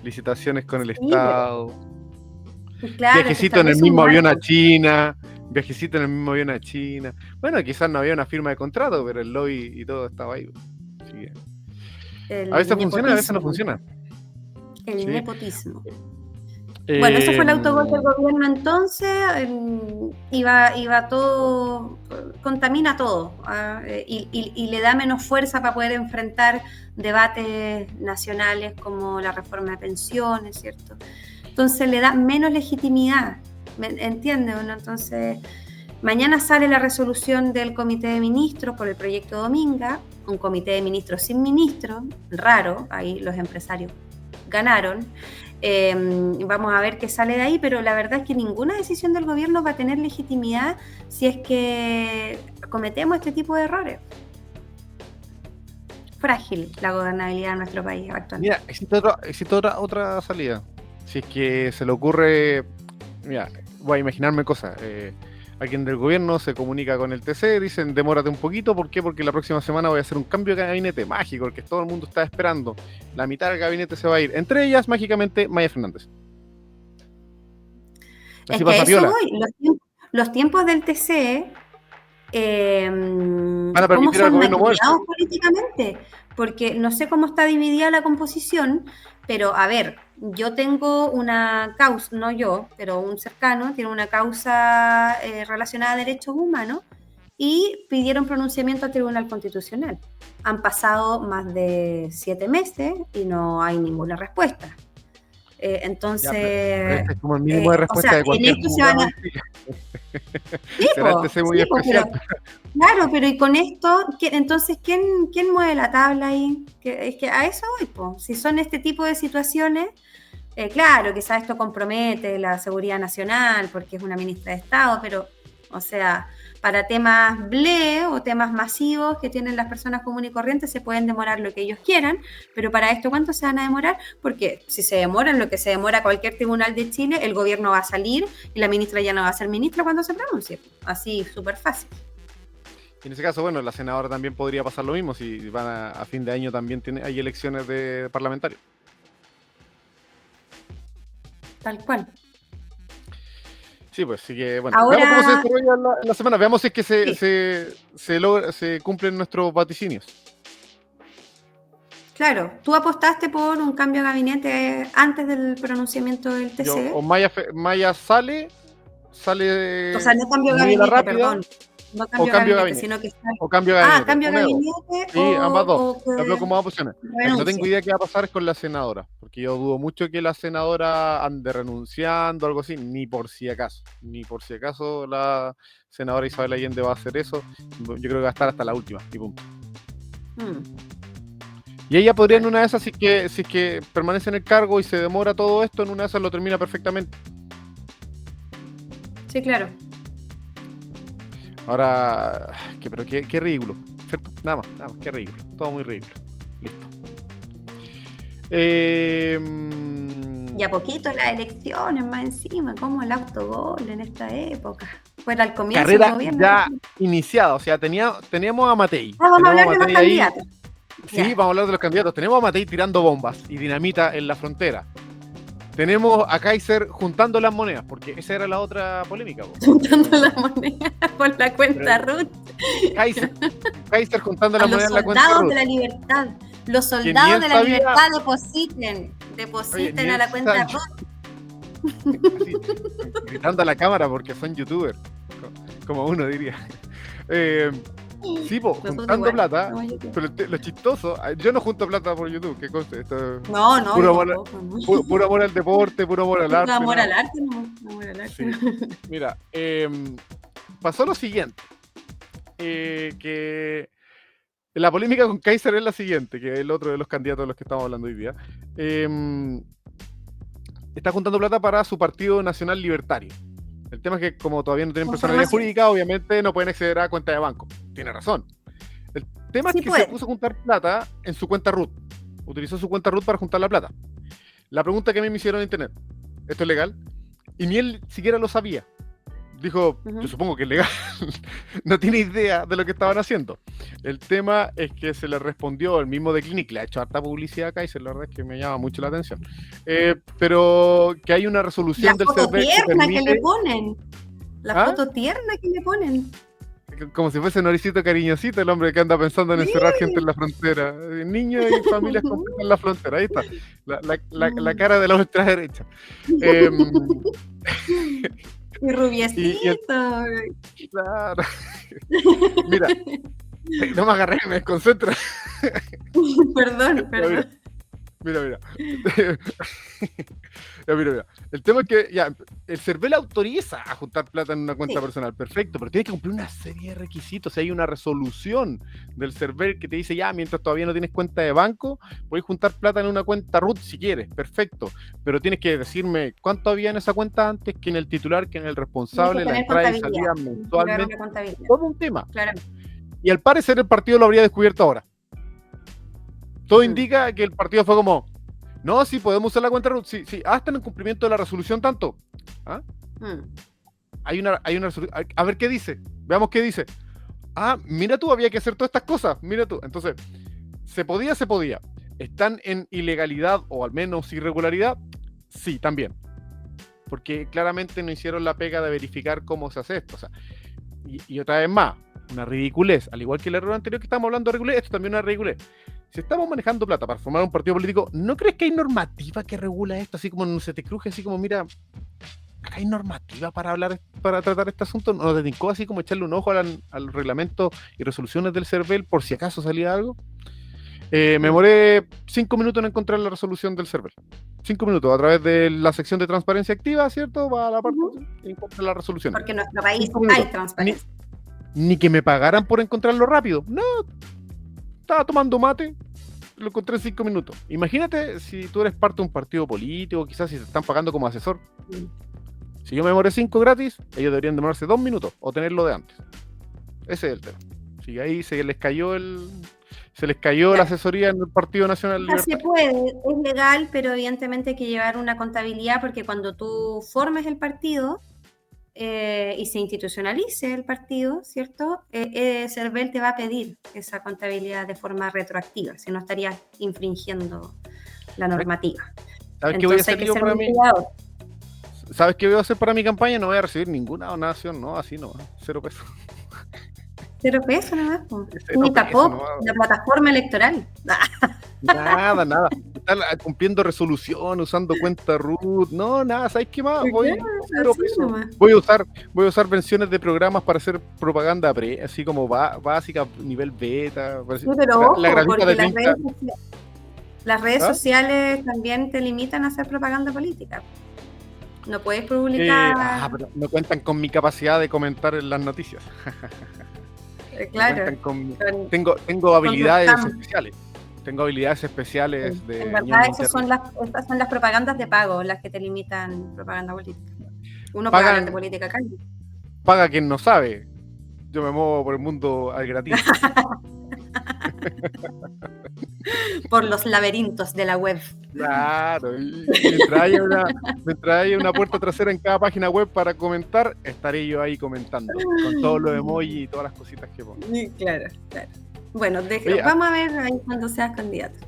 licitaciones con el Estado, claro, viajecito en el mismo avión a China. Bueno, quizás no había una firma de contrato, pero el lobby y todo estaba ahí. Así que a veces funciona, a veces no funciona. El nepotismo. Bueno, eso fue el autogol del gobierno entonces. Iba todo, contamina todo, y le da menos fuerza para poder enfrentar debates nacionales como la reforma de pensiones, ¿cierto? Entonces le da menos legitimidad, ¿entiende uno? Entonces, mañana sale la resolución del Comité de Ministros por el proyecto Dominga, un comité de ministros sin ministro, raro, ahí los empresarios ganaron. Vamos a ver qué sale de ahí, pero la verdad es que ninguna decisión del gobierno va a tener legitimidad si es que cometemos este tipo de errores. Frágil la gobernabilidad de nuestro país actualmente. Mira, existe otra salida. Si es que se le ocurre, mira, voy a imaginarme cosas. Alguien del gobierno se comunica con el TC, dicen demórate un poquito. ¿Por qué? Porque la próxima semana voy a hacer un cambio de gabinete mágico, el que todo el mundo está esperando. La mitad del gabinete se va a ir, entre ellas mágicamente Maya Fernández. Así pasa piola. Los tiempos del TC van a permitir al gobierno moverse políticamente, porque no sé cómo está dividida la composición, Pero, a ver, yo tengo una causa, no yo, pero un cercano, tiene una causa relacionada a derechos humanos y pidieron pronunciamiento al Tribunal Constitucional. Han pasado más de 7 meses y no hay ninguna respuesta. Ya, pero Entonces, este es como el mínimo de o respuesta sea, de en cualquier esto se van juzgado a... en Chile. Será po, este muy pero especial. claro, pero y con esto, entonces, ¿quién mueve la tabla ahí? Es que a eso voy, po. Si son este tipo de situaciones, claro, quizás esto compromete la seguridad nacional porque es una ministra de Estado, pero, o sea, para temas ble o temas masivos que tienen las personas comunes y corrientes se pueden demorar lo que ellos quieran, pero para esto, ¿cuánto se van a demorar? Porque si se demoran lo que se demora cualquier tribunal de Chile, el gobierno va a salir y la ministra ya no va a ser ministra cuando se pronuncie. Así, súper fácil. En ese caso, bueno, la senadora también podría pasar lo mismo, si van a fin de año también hay elecciones de parlamentarios. Tal cual. Sí, pues sí que, bueno, Ahora, veamos cómo se desarrolla la semana, veamos si es que sí, se cumplen nuestros vaticinios. claro, tú apostaste por un cambio de gabinete antes del pronunciamiento del O TC. Maya sale O sea, no cambio de muy a la gabinete, rápida, perdón. No o cambio de cambio de gabinete, gabinete. sino que sale. O cambio de Ah, gabinete. cambio de Una de dos. gabinete Sí, ambas dos. o Las veo que como dos opciones. La que no tengo renuncie. idea qué va a pasar es con la senadora, porque yo dudo mucho que la senadora ande renunciando o algo así, ni por si acaso. Ni por si acaso la senadora Isabel Allende va a hacer eso. Yo creo que va a estar hasta la última, y punto. Mm, Y ella podría en claro. una de esas, si es que permanece en el cargo y se demora todo esto, en una de esas lo termina perfectamente. Sí, claro. Ahora, pero qué ridículo, ¿cierto? Nada más, qué ridículo. Todo muy ridículo. Listo. Y a poquito las elecciones más encima, como el autogol en esta época. Fuera al comienzo del Carrera gobierno. ya iniciada, o sea, teníamos a Matei. Vamos a Tenemos a hablar de los Matei ahí. candidatos. Sí, Ya. vamos a hablar de los candidatos. Tenemos a Matei tirando bombas y dinamita en la frontera. Tenemos a Kaiser juntando las monedas, porque esa era la otra polémica. Juntando la moneda por la cuenta Pero RUT. Kaiser juntando A las los monedas en la cuenta soldados Ruth. de la libertad. Los Que ni soldados él de la sabía, libertad depositen oye, ni a él la cuenta sabía, RUT. así, gritando a la cámara porque son youtubers, como uno diría. Sí, Nosotros juntando igual, plata, somos YouTube. pero lo chistoso, yo no junto plata por YouTube, que conste, esto es No, yo puro amor, tampoco. No. puro amor al deporte, puro amor al arte, Amor nada al más. arte, no. Amor al arte. Sí. Mira, pasó lo siguiente, que la polémica con Kaiser es la siguiente, que es el otro de los candidatos de los que estamos hablando hoy día. Está juntando plata para su Partido Nacional Libertario. El tema es que como todavía no tienen personalidad Información. jurídica, obviamente no pueden acceder a cuenta de banco. Tiene razón. El tema Sí es que puede. se puso a juntar plata en su cuenta RUT. Utilizó su cuenta RUT para juntar la plata. La pregunta que a mí me hicieron en internet, ¿esto es legal? Y ni él siquiera lo sabía. Dijo, yo supongo que es legal. No tiene idea de lo que estaban haciendo. El tema es que se le respondió el mismo de Clinic, le ha hecho harta publicidad a Kaiser, la verdad es que me llama mucho la atención. Pero que hay una resolución La del foto CERVEL que tierna que permite... le ponen. La ¿Ah? foto tierna que le ponen. Como si fuese Noricito cariñosito, el hombre que anda pensando en encerrar gente en la frontera. Niños y familias completas en la frontera. Ahí está. La cara de la ultraderecha. Y rubiecito. Claro. Mira, no me agarré, me desconcentro. Perdón. Mira. Mira. El tema es que ya, el CERVEL autoriza a juntar plata en una cuenta personal, perfecto, pero tiene que cumplir una serie de requisitos. Hay una resolución del CERVEL que te dice, ya, mientras todavía no tienes cuenta de banco, puedes juntar plata en una cuenta RUT si quieres, perfecto, pero tienes que decirme cuánto había en esa cuenta antes, quién es el titular, quién es el responsable, la entrada y salida mensualmente, todo un tema. Claro. Y al parecer el partido lo habría descubierto ahora. Todo indica que el partido fue como, no, sí, podemos usar la cuenta RUT, sí, hasta en el cumplimiento de la resolución tanto. ¿Ah? Hay una resolución, a ver qué dice, veamos qué dice. Ah, mira tú, había que hacer todas estas cosas, mira tú. Entonces, se podía. ¿Están en ilegalidad o al menos irregularidad? Sí, también. Porque claramente no hicieron la pega de verificar cómo se hace esto. O sea, y otra vez más, una ridiculez. Al igual que el error anterior que estábamos hablando de ridiculez, esto también es una ridiculez. si estamos manejando plata para formar un partido político, ¿no crees que hay normativa que regula esto? Así como no se te cruje, así como, mira, acá hay normativa para hablar, para tratar este asunto. ¿No te tincó así como echarle un ojo al reglamento y resoluciones del CERVEL por si acaso salía algo? Me demoré 5 minutos en encontrar la resolución del CERVEL. 5 minutos, a través de la sección de transparencia activa, ¿cierto? Va a la parte y encontré la resolución. Porque en nuestro país 5 minutos. hay transparencia. Ni que me pagaran por encontrarlo rápido. No, estaba tomando mate, lo encontré en 5 minutos. Imagínate si tú eres parte de un partido político, quizás si te están pagando como asesor. Si yo me demoré 5 gratis, ellos deberían demorarse 2 minutos o tenerlo de antes. Ese es el tema. Si ahí se les cayó la asesoría en el Partido Nacional O sea, se puede, es legal, pero evidentemente hay que llevar una contabilidad, porque cuando tú formes el partido y se institucionalice el partido, ¿cierto? CERVEL te va a pedir esa contabilidad de forma retroactiva, si no estarías infringiendo la normativa. ¿Sabes qué voy a hacer yo para mí? ¿Sabes qué voy a hacer para mi campaña? No voy a recibir ninguna donación, no, así no, 0 pesos. 0 pesos nada más. Ni tampoco la plataforma electoral. Nada. Estar cumpliendo resolución, usando cuenta root. No, nada, ¿sabes qué más? Voy 0 pesos. Voy a usar versiones de programas para hacer propaganda así como básica, nivel beta. Sí, pero ojo, la porque de las redes sociales también te limitan a hacer propaganda política. No puedes publicar. Pero no cuentan con mi capacidad de comentar en las noticias. Claro. Tengo habilidades especiales. Tengo habilidades especiales de. En verdad, estas son las propagandas de pago, las que te limitan propaganda política. Uno puede hablar de política acá. Paga quien no sabe. Yo me muevo por el mundo al gratis. Por los laberintos de la web. Claro, y mientras haya una puerta trasera en cada página web para comentar, estaré yo ahí comentando, con todos los emojis y todas las cositas que pongo. Claro. Bueno, vamos a ver ahí cuando seas candidato.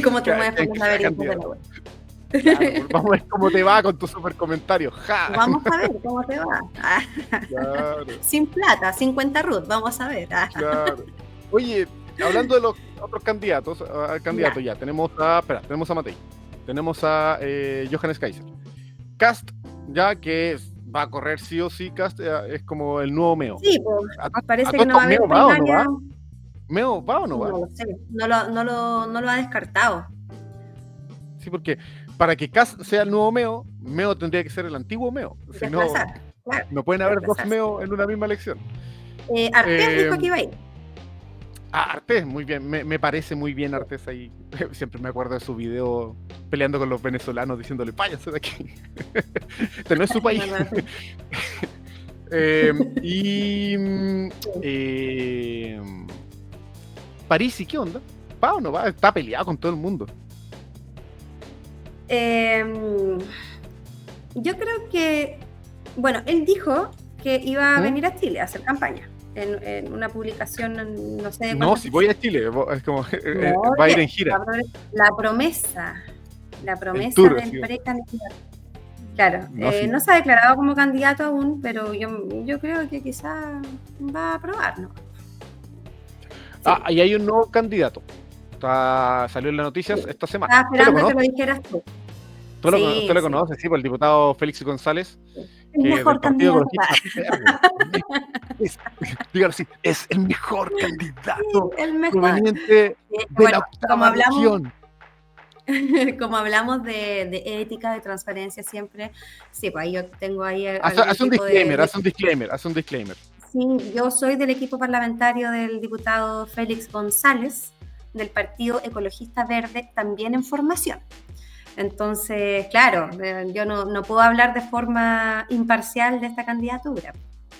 Cómo te mueves por los laberintos de la web. Claro, vamos a ver cómo te va con tu super comentario. Vamos a ver cómo te va. Claro. Sin plata, 50 root, vamos a ver. Claro. Oye, hablando de los otros candidatos, ya tenemos a Matei, tenemos a Johannes Kaiser, Kast, ya que va a correr sí o sí. Kast es como el nuevo Meo. Sí, pues, parece que no va a haber primaria. ¿Meo va o no va? No lo sé, no lo ha descartado. Sí, porque para que Kast sea el nuevo Meo tendría que ser el antiguo Meo. Si no, claro, no pueden haber dos Meo en una misma elección. Artés dijo que iba a ir. Artés, muy bien, me parece muy bien Artés ahí. Siempre me acuerdo de su video peleando con los venezolanos, diciéndole, váyanse de aquí. Este no es su país. Parisi, ¿qué onda? ¿Va o no va? Está peleado con todo el mundo. Yo creo que, bueno, él dijo que iba a venir a Chile a hacer campaña. En una publicación, no sé. No, si voy a Chile, es como va a ir en gira. La promesa tour, del precandidato. Claro, no se ha declarado como candidato aún, pero yo creo que quizás va a aprobar, ¿no? Sí. Y hay un nuevo candidato. Salió en las noticias esta semana. Estaba esperando que lo dijeras tú. ¿Tú lo conoces? Sí, por el diputado Félix González. El mejor candidato. Dígalo así, es el mejor candidato. Sí, el mejor. Proveniente de la octava región. Como hablamos de ética, de transparencia siempre, sí, pues yo tengo ahí. Haz un disclaimer. Sí, yo soy del equipo parlamentario del diputado Félix González, del Partido Ecologista Verde, también en formación. Entonces, claro, yo no puedo hablar de forma imparcial de esta candidatura,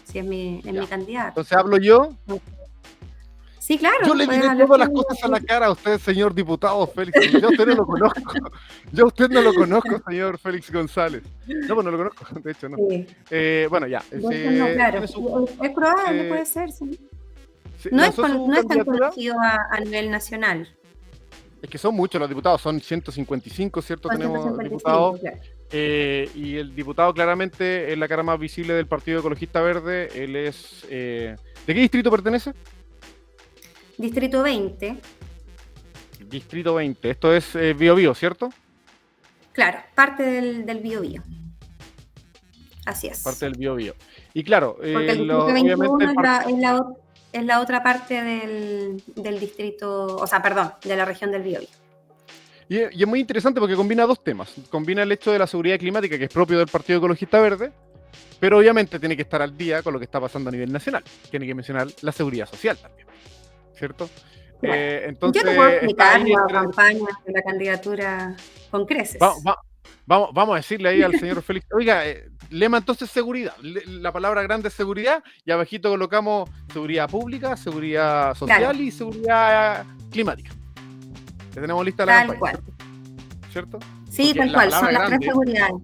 si es mi candidato. Entonces, ¿hablo yo? Sí, claro. Yo le diré todas las cosas a la cara a usted, señor diputado Félix. Yo a usted no lo conozco. Yo a usted no lo conozco, señor Félix González. No, pues no lo conozco, de hecho, no. Sí. Bueno, ya. Claro. Es probable, puede ser, sí. No es tan conocido a nivel nacional. Es que son muchos los diputados, son 155, ¿cierto? Tenemos diputados. Claro. Y el diputado claramente es la cara más visible del Partido Ecologista Verde. Él es... ¿de qué distrito pertenece? Distrito 20. Distrito 20. Esto es Biobío, ¿cierto? Claro, parte del Biobío. Así Parte es. del Biobío. Y claro, Porque el distrito obviamente 21 es la otra parte del distrito, o sea, perdón, de la región del Biobío. y es muy interesante porque combina dos temas. Combina el hecho de la seguridad climática, que es propio del Partido Ecologista Verde, pero obviamente tiene que estar al día con lo que está pasando a nivel nacional. Tiene que mencionar la seguridad social también, ¿cierto? Bueno, yo te puedo Entonces está explicar ahí la entre... campaña de la candidatura con Va- creces. va- vamos a decirle ahí al señor Félix, oiga, lema entonces seguridad. La palabra grande es seguridad y abajito colocamos seguridad pública, seguridad Claro, social y seguridad climática. Ya tenemos lista la tal campaña, cual. ¿cierto? Sí, Porque tal la cual, son palabra las tres grande, seguridades.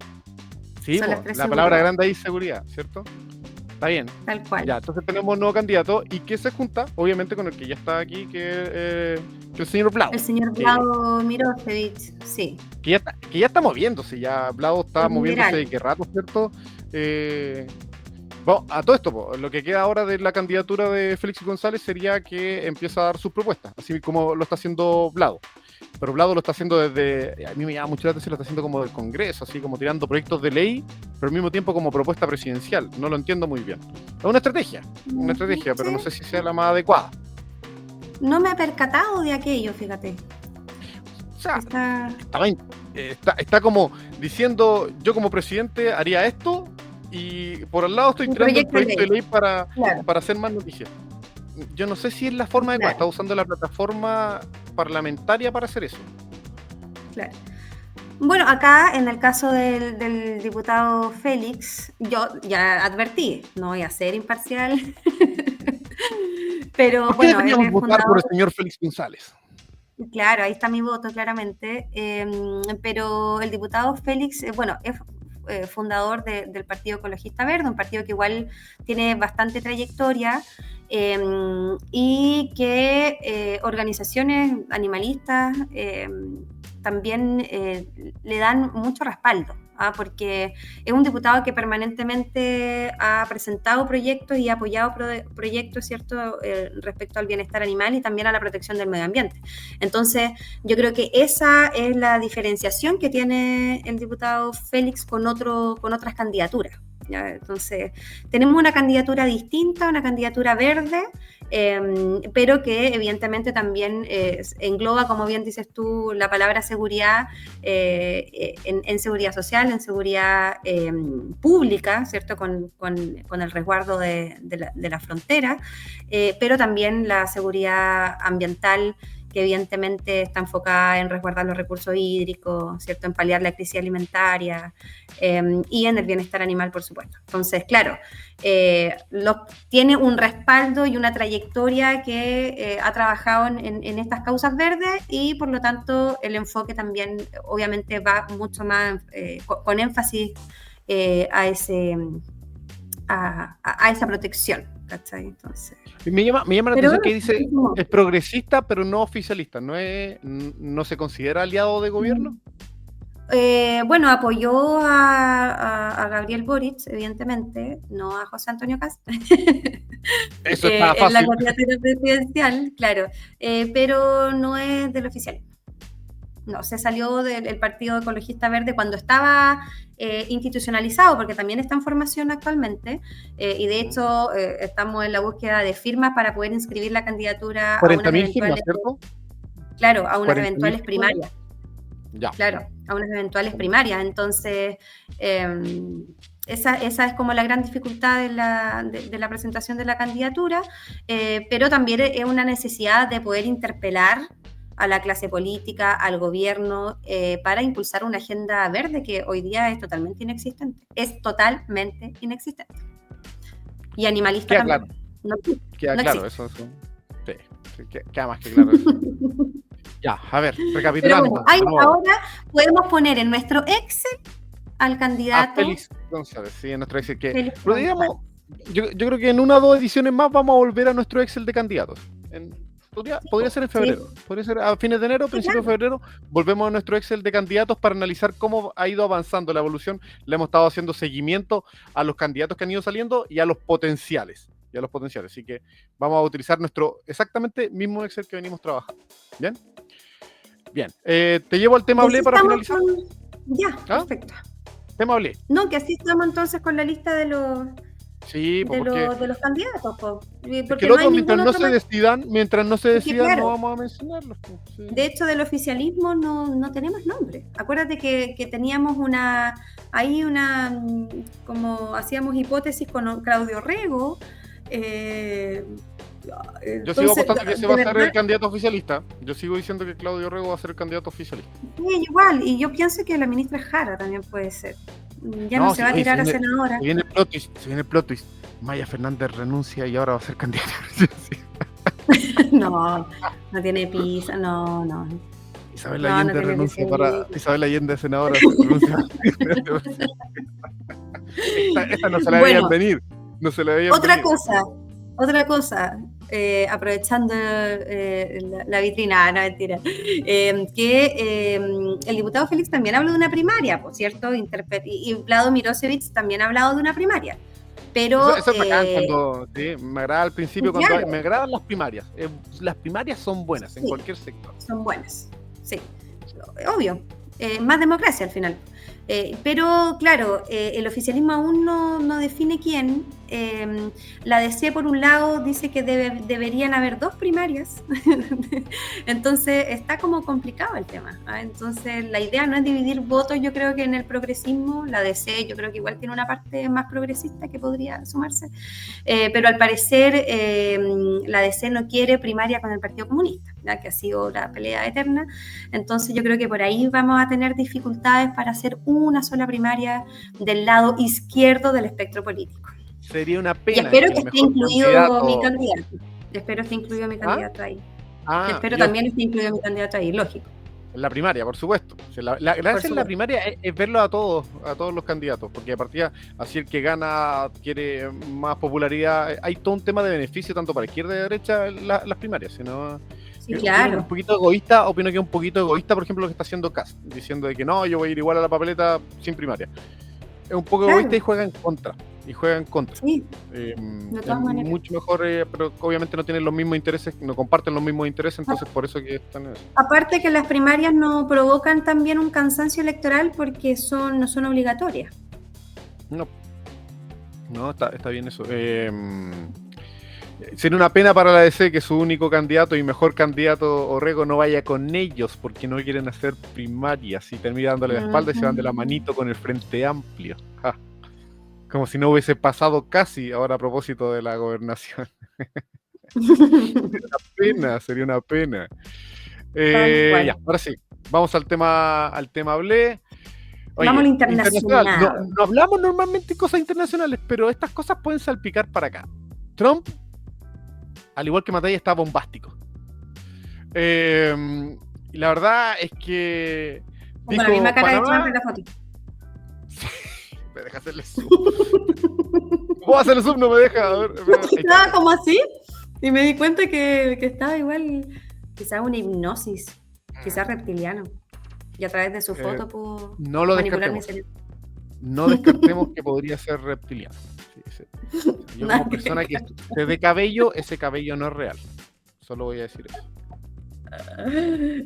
sí, Son las po, tres la palabra seguridades, grande ahí es seguridad, ¿cierto? Está bien. tal cual. Ya, entonces tenemos un nuevo candidato y que se junta, obviamente, con el que ya está aquí, que el señor Blau, El señor que, Vlado Mirosevich, sí, que ya está moviéndose, ya Blau está el moviéndose liberal. de qué rato, ¿cierto? Bueno, a todo esto, po, lo que queda ahora de la candidatura de Félix González sería que empieza a dar sus propuestas, así como lo está haciendo Blado. Pero Blado lo está haciendo desde, a mí me llama mucho la atención, lo está haciendo como del Congreso, así como tirando proyectos de ley, pero al mismo tiempo como propuesta presidencial. No lo entiendo muy bien. Es una estrategia, pero no Sí, sé si sea la más adecuada. no me he percatado de aquello, fíjate. O sea, Está, está como diciendo, yo como presidente haría esto y por al lado estoy un tirando el proyecto de proyecto de ley, ley claro, para hacer más noticias. Yo no sé si es la forma adecuada, está claro, usando la plataforma parlamentaria para hacer eso. claro. Bueno, acá en el caso del diputado Félix, yo ya advertí, no voy a ser imparcial, pero ¿Por qué bueno, él deberíamos es votar por fundador. el señor Félix González? Claro, ahí está mi voto claramente, pero el diputado Félix, bueno, es fundador del Partido Ecologista Verde, un partido que igual tiene bastante trayectoria y que organizaciones animalistas también le dan mucho respaldo. Porque es un diputado que permanentemente ha presentado proyectos y ha apoyado proyectos, ¿cierto?, respecto al bienestar animal y también a la protección del medio ambiente. Entonces, yo creo que esa es la diferenciación que tiene el diputado Félix con otras candidaturas. ¿Ya? Entonces, tenemos una candidatura distinta, una candidatura verde, pero que evidentemente también engloba, como bien dices tú, la palabra seguridad en seguridad social, en seguridad pública, ¿cierto? Con el resguardo de la frontera, pero también la seguridad ambiental, que evidentemente está enfocada en resguardar los recursos hídricos, ¿cierto? En paliar la crisis alimentaria y en el bienestar animal, por supuesto. Entonces, claro, tiene un respaldo y una trayectoria que ha trabajado en estas causas verdes y por lo tanto el enfoque también obviamente va mucho más con énfasis a esa protección, ¿cachai? Entonces, Me llama la pero atención bueno, que dice es progresista, pero no oficialista. ¿No se considera aliado de gobierno? bueno, apoyó a Gabriel Boric, evidentemente, no a José Antonio Cast, Eso está en la fácil. candidatura presidencial, claro, pero no es del oficialismo. No, se salió del Partido Ecologista Verde cuando estaba institucionalizado, porque también está en formación actualmente, y de hecho estamos en la búsqueda de firmas para poder inscribir la candidatura a unas 40.000 firmas, eventuales, ¿cierto? claro, a unas 40.000 eventuales firmas. primarias. Ya. Claro, a unas eventuales primarias. Entonces, esa es como la gran dificultad de la presentación de la candidatura, pero también es una necesidad de poder interpelar a la clase política, al gobierno, para impulsar una agenda verde que hoy día es totalmente inexistente. Es totalmente inexistente. Y animalista Queda también. claro. No, Queda no claro, existe. eso. Sí, queda más que claro eso. Ya, a ver, Pero recapitulando. bueno, De nuevo, ahora podemos poner en nuestro Excel al a candidato Félix González, sí, en nuestro Excel. Félix Pero González. digamos, yo creo que en una o dos ediciones más vamos a volver a nuestro Excel de candidatos. Podría ser en febrero, podría ser a fines de enero, Sí, principios claro. de febrero, volvemos a nuestro Excel de candidatos para analizar cómo ha ido avanzando la evolución. Le hemos estado haciendo seguimiento a los candidatos que han ido saliendo y a los potenciales. Así que vamos a utilizar nuestro exactamente mismo Excel que venimos trabajando. ¿Bien? Bien, te llevo al tema Y Ble así para estamos finalizar. Ya, ¿Ah? perfecto. Tema Ble. No, que así estamos entonces con la lista de los Sí, pues porque de los candidatos, po. es que Porque el no hay otro, ningún otro más. mientras no se Es que decidan, no claro, vamos a mencionarlos. Pues, de sí. hecho del oficialismo no tenemos nombre. Acuérdate que teníamos como hacíamos hipótesis con Claudio Rego. eh, Yo sigo entonces, apostando que ese de va a ser verdad, el candidato oficialista. Yo sigo diciendo que Claudio Rego va a ser el candidato oficialista. sí, igual, y yo pienso que la ministra Jara también puede ser. Ya no No, se sí, va a oye, tirar a senadora. se viene el plot twist, se viene el plot twist. Maya Fernández renuncia y ahora va a ser candidata. Sí. No, no tiene pizza, no. Isabel No, no Allende tiene que renuncia seguir. Isabel Allende senadora renuncia. Esta no se la veían Bueno, venir. No se la veían otra venir. cosa, aprovechando la vitrina, no mentira, que el diputado Félix también habló de una primaria, por cierto, y Vlado Mirosevich también ha hablado de una primaria, pero Eso es bacán cuando, sí, me agrada al principio, claro, me agradan las primarias. Las primarias son buenas en sí, cualquier sector. son buenas, sí, obvio, más democracia al final. Pero claro, el oficialismo aún no define quién. La DC, por un lado, dice que deberían haber 2 primarias. Entonces está como complicado el tema. ¿Ah? Entonces la idea no es dividir votos, yo creo que en el progresismo. La DC yo creo que igual tiene una parte más progresista que podría sumarse. Pero al parecer la DC no quiere primaria con el Partido Comunista, ¿ya? Que ha sido la pelea eterna. Entonces yo creo que por ahí vamos a tener dificultades para hacer una sola primaria del lado izquierdo del espectro político. Sería una Y pena espero que que el esté mejor incluido mi candidato. candidato. Espero esté incluido mi ¿Ah? candidato ahí. Ah, Espero también esté incluido mi candidato ahí, lógico. en la primaria, por supuesto. La gracia en la primaria es verlo a todos los candidatos, porque a partir así el que gana quiere más popularidad. Hay todo un tema de beneficio tanto para izquierda y derecha en las primarias, sino Sí, claro. un poquito egoísta, opino que es un poquito egoísta, por ejemplo, lo que está haciendo Kast, diciendo de que no, yo voy a ir igual a la papeleta sin primaria. Es un poco egoísta y juega en contra. Sí, de todas maneras. Mucho mejor, pero obviamente no tienen los mismos intereses, no comparten los mismos intereses, entonces por eso que están en eso. Aparte que las primarias no provocan también un cansancio electoral porque no son obligatorias. No, está bien eso. Sería una pena para la DC que su único candidato y mejor candidato, Orrego, no vaya con ellos porque no quieren hacer primarias y termina dándole la espalda y se van de la manito con el Frente Amplio. Ja. Como si no hubiese pasado casi ahora a propósito de la gobernación. Sería una pena. Ya, ahora sí, vamos al tema Ble. Oye, vamos al internacional. No hablamos normalmente de cosas internacionales, pero estas cosas pueden salpicar para acá. Trump, al igual que Matei, está bombástico. Y la verdad es que con la misma cara de Trump en la foto. Me deja hacerle zoom. ¿Puedo hacerle zoom? No me deja. A ver, Estaba como así y me di cuenta que estaba igual, quizás una hipnosis, quizás reptiliano. Y a través de su foto pudo no lo manipular mi cerebro. No descartemos que podría ser reptiliano. Sí. Yo como persona que se ve cabello, ese cabello no es real. Solo voy a decir eso.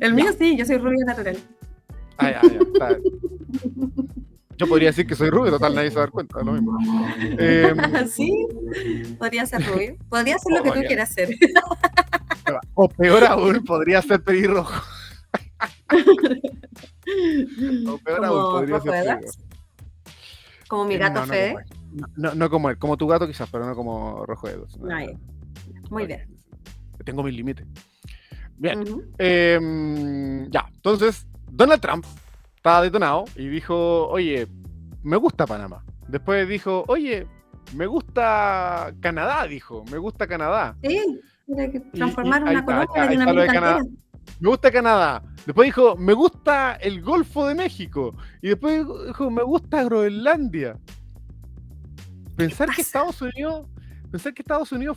El mío sí, yo soy rubia natural. Ya. Yo podría decir que soy rubio, total, nadie se va a dar cuenta, es lo mismo. Sí, podría ser rubio. Podría ser lo que tú quieras hacer. O peor aún, podría ser pelirrojo. O peor aún, podría ser pelirrojo. Como mi gato Fede. No como él, como tu gato quizás, pero no como Rojo de Dos. Muy bien. Tengo mis límites. Bien. Ya, entonces, Donald Trump estaba detonado y dijo, oye, me gusta Panamá. Después dijo, oye, me gusta Canadá, me gusta Canadá. Sí, tiene que transformar una colonia en una americana. Me gusta Canadá. Después dijo, me gusta el Golfo de México. Y después dijo, me gusta Groenlandia. Pensar que Estados Unidos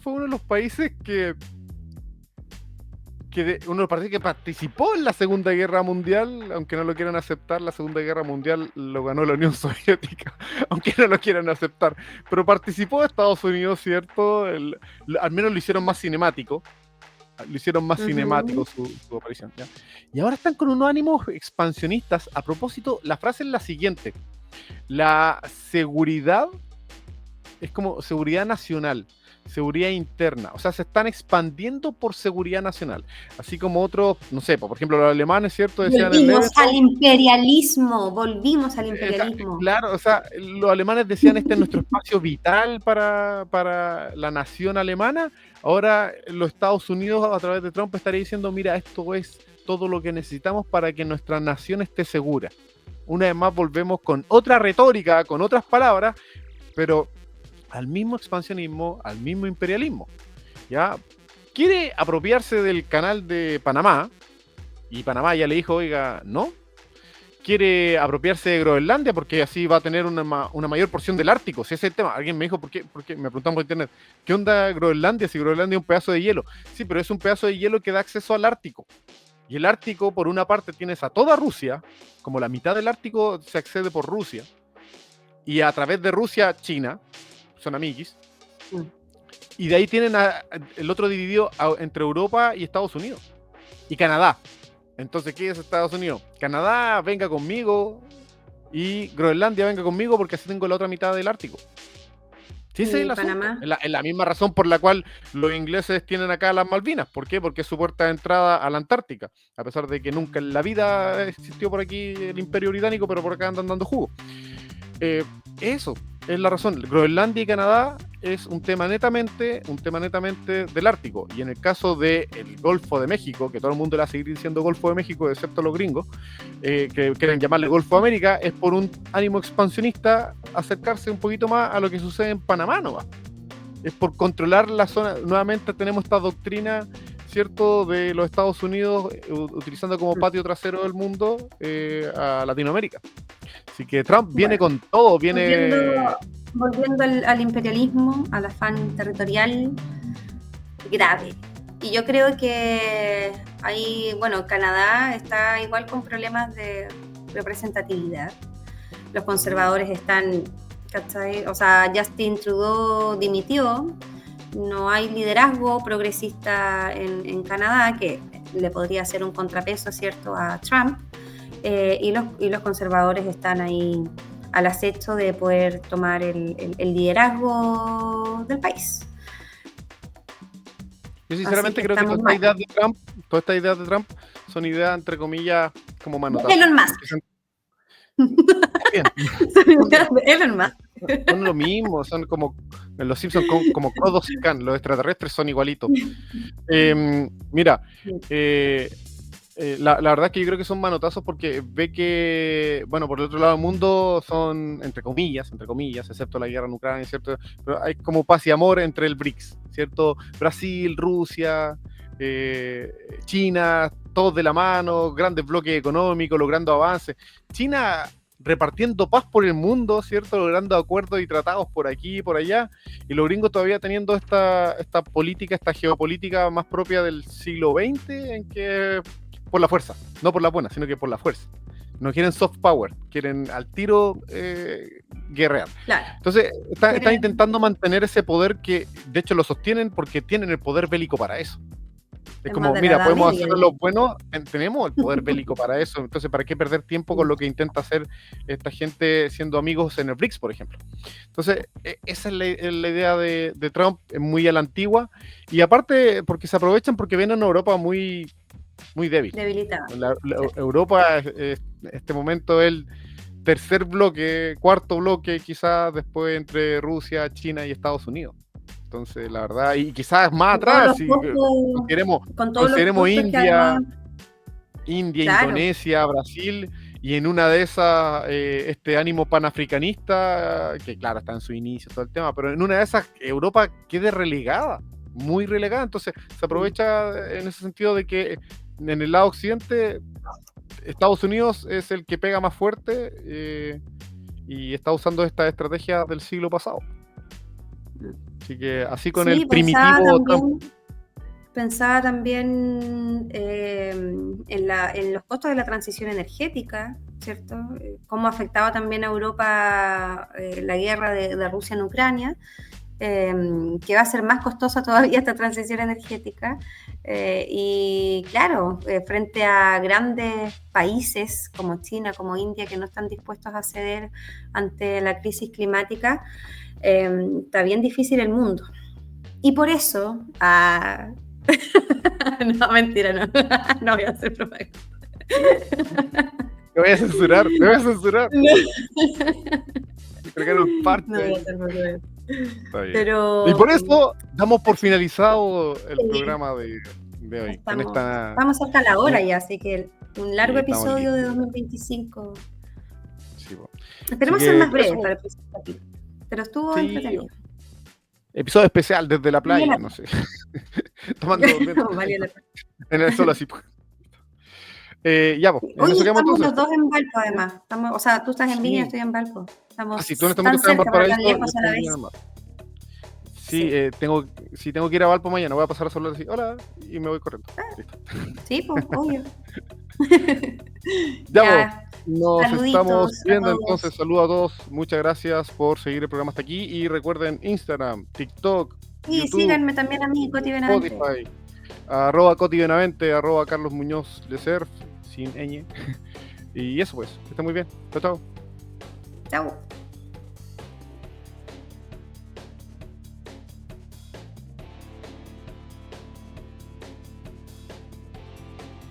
fue uno de los países que participó en la Segunda Guerra Mundial, aunque no lo quieran aceptar. La Segunda Guerra Mundial lo ganó la Unión Soviética, aunque no lo quieran aceptar, pero participó Estados Unidos, ¿cierto? Al menos lo hicieron más cinemático. lo hicieron más cinemático su aparición, ¿ya? Y ahora están con unos ánimos expansionistas. A propósito, la frase es la siguiente: la seguridad es como seguridad nacional, seguridad interna, o sea, se están expandiendo por seguridad nacional, así como otros, no sé, por ejemplo, los alemanes, ¿cierto? Decían Volvimos al imperialismo, volvimos al imperialismo. Claro, o sea, los alemanes decían este es nuestro espacio vital para la nación alemana. Ahora los Estados Unidos a través de Trump estaría diciendo, mira, esto es todo lo que necesitamos para que nuestra nación esté segura. Una vez más volvemos con otra retórica, con otras palabras, pero al mismo expansionismo, al mismo imperialismo. ¿Ya? Quiere apropiarse del canal de Panamá, y Panamá ya le dijo, oiga, no. Quiere apropiarse de Groenlandia porque así va a tener una mayor porción del Ártico. Si ese es el tema. Alguien me dijo, ¿por qué? Me preguntaron por internet, ¿qué onda Groenlandia? Si Groenlandia es un pedazo de hielo. Sí, pero es un pedazo de hielo que da acceso al Ártico. Y el Ártico, por una parte, tienes a toda Rusia, como la mitad del Ártico se accede por Rusia, y a través de Rusia, China, son amiguis, y de ahí tienen el otro dividido entre Europa y Estados Unidos, y Canadá. Entonces, ¿qué es Estados Unidos? Canadá, venga conmigo, y Groenlandia, venga conmigo, porque así tengo la otra mitad del Ártico. Sí, ese es el asunto. Es la misma razón por la cual los ingleses tienen acá las Malvinas. ¿Por qué? Porque es su puerta de entrada a la Antártica, a pesar de que nunca en la vida existió por aquí el Imperio Británico, pero por acá andan dando jugo. Eso es la razón. Groenlandia y Canadá es un tema netamente del Ártico. Y en el caso del Golfo de México, que todo el mundo le va a seguir diciendo Golfo de México, excepto los gringos, que quieren llamarle Golfo de América, es por un ánimo expansionista acercarse un poquito más a lo que sucede en Panamá nomás. Es por controlar la zona. Nuevamente tenemos esta doctrina, ¿cierto?, de los Estados Unidos utilizando como patio trasero del mundo a Latinoamérica. Así que Trump viene con todo, Volviendo al imperialismo, al afán territorial grave. Y yo creo que ahí, bueno, Canadá está igual con problemas de representatividad. Los conservadores están, ¿cachai? O sea, Justin Trudeau dimitió, no hay liderazgo progresista en Canadá, que le podría hacer un contrapeso, ¿cierto?, a Trump. Y los conservadores están ahí al acecho de poder tomar el liderazgo del país. Yo sinceramente creo que todas estas ideas de Trump son ideas, entre comillas, como manotazos. Elon Musk. Elon Musk. Son lo mismo, son como en los Simpsons, como Kodos y Khan, los extraterrestres son igualitos. Mira, la verdad es que yo creo que son manotazos porque ve que, bueno, por el otro lado del mundo son, entre comillas, excepto la guerra en Ucrania, ¿cierto? Pero hay como paz y amor entre el BRICS, ¿cierto? Brasil, Rusia, China, todos de la mano, grandes bloques económicos, logrando avances. China repartiendo paz por el mundo, ¿cierto? Logrando acuerdos y tratados por aquí y por allá, y los gringos todavía teniendo esta política, esta geopolítica más propia del siglo XX, en que por la fuerza, no por la buena, sino que por la fuerza. No quieren soft power, quieren al tiro guerrear. Claro. Entonces, están intentando mantener ese poder que, de hecho, lo sostienen porque tienen el poder bélico para eso. Es como, mira, podemos hacer lo bueno, tenemos el poder bélico para eso, entonces, ¿para qué perder tiempo con lo que intenta hacer esta gente siendo amigos en el BRICS, por ejemplo? Entonces, esa es la idea de Trump, muy a la antigua, y aparte, porque se aprovechan porque ven a una Europa muy débil. Debilitada. Europa, este momento, el tercer bloque, cuarto bloque, quizás después entre Rusia, China y Estados Unidos. Entonces, la verdad, y quizás más atrás, si consideremos India, claro, Indonesia, Brasil, y en una de esas, este ánimo panafricanista, que claro, está en su inicio, todo el tema, pero en una de esas, Europa quede relegada, muy relegada. Entonces, se aprovecha en ese sentido de que en el lado occidente, Estados Unidos es el que pega más fuerte y está usando esta estrategia del siglo pasado. Así que así con el primitivo Trump. Pensaba también en los costos de la transición energética, ¿cierto? Cómo afectaba también a Europa la guerra de Rusia en Ucrania. que va a ser más costosa todavía esta transición energética. Y claro, frente a grandes países como China, como India, que no están dispuestos a ceder ante la crisis climática, está bien difícil el mundo. Y por eso... no, mentira, no. No voy a hacer propaganda. Te voy a censurar, te voy a censurar. No. Entregar un parche. No voy a hacer propaganda. Está bien. Pero... Y por eso damos por finalizado el Sí. programa de hoy. Con esta... Estamos cerca de la hora ya, así que un largo Sí, estamos episodio de listos. 2025. Sí, po. Esperemos Así ser que más breve eso. para el próximo capítulo. Pero estuvo Sí, entretenido. episodio especial desde la playa, Vale. no sé. Tomando viento Vale la pena. en el sol así. Ya, pues. En Oye, eso quedamos estamos entonces. los dos en Valpo, además. O sea, tú estás en Viña, yo Sí. estoy en Valpo. Estamos Si tú en este tan momento estás en cerca, pero tan Valparaíso, yo lejos a la estoy en vez. Viña del Mar. Sí, tengo que ir a Valpo mañana, voy a pasar a saludar así, hola, y me voy corriendo. Listo. Sí, pues, obvio. Ya, pues, nos saluditos estamos a viendo todos. entonces. Saludos a todos, muchas gracias por seguir el programa hasta aquí. Y recuerden Instagram, TikTok, Y YouTube, síganme también a mí, Coti Benavente. Spotify, @Coti Benavente, @Carlos Muñoz Lecerf, sin ñ. Y eso pues, que estén muy bien. Chao, chao. Chau.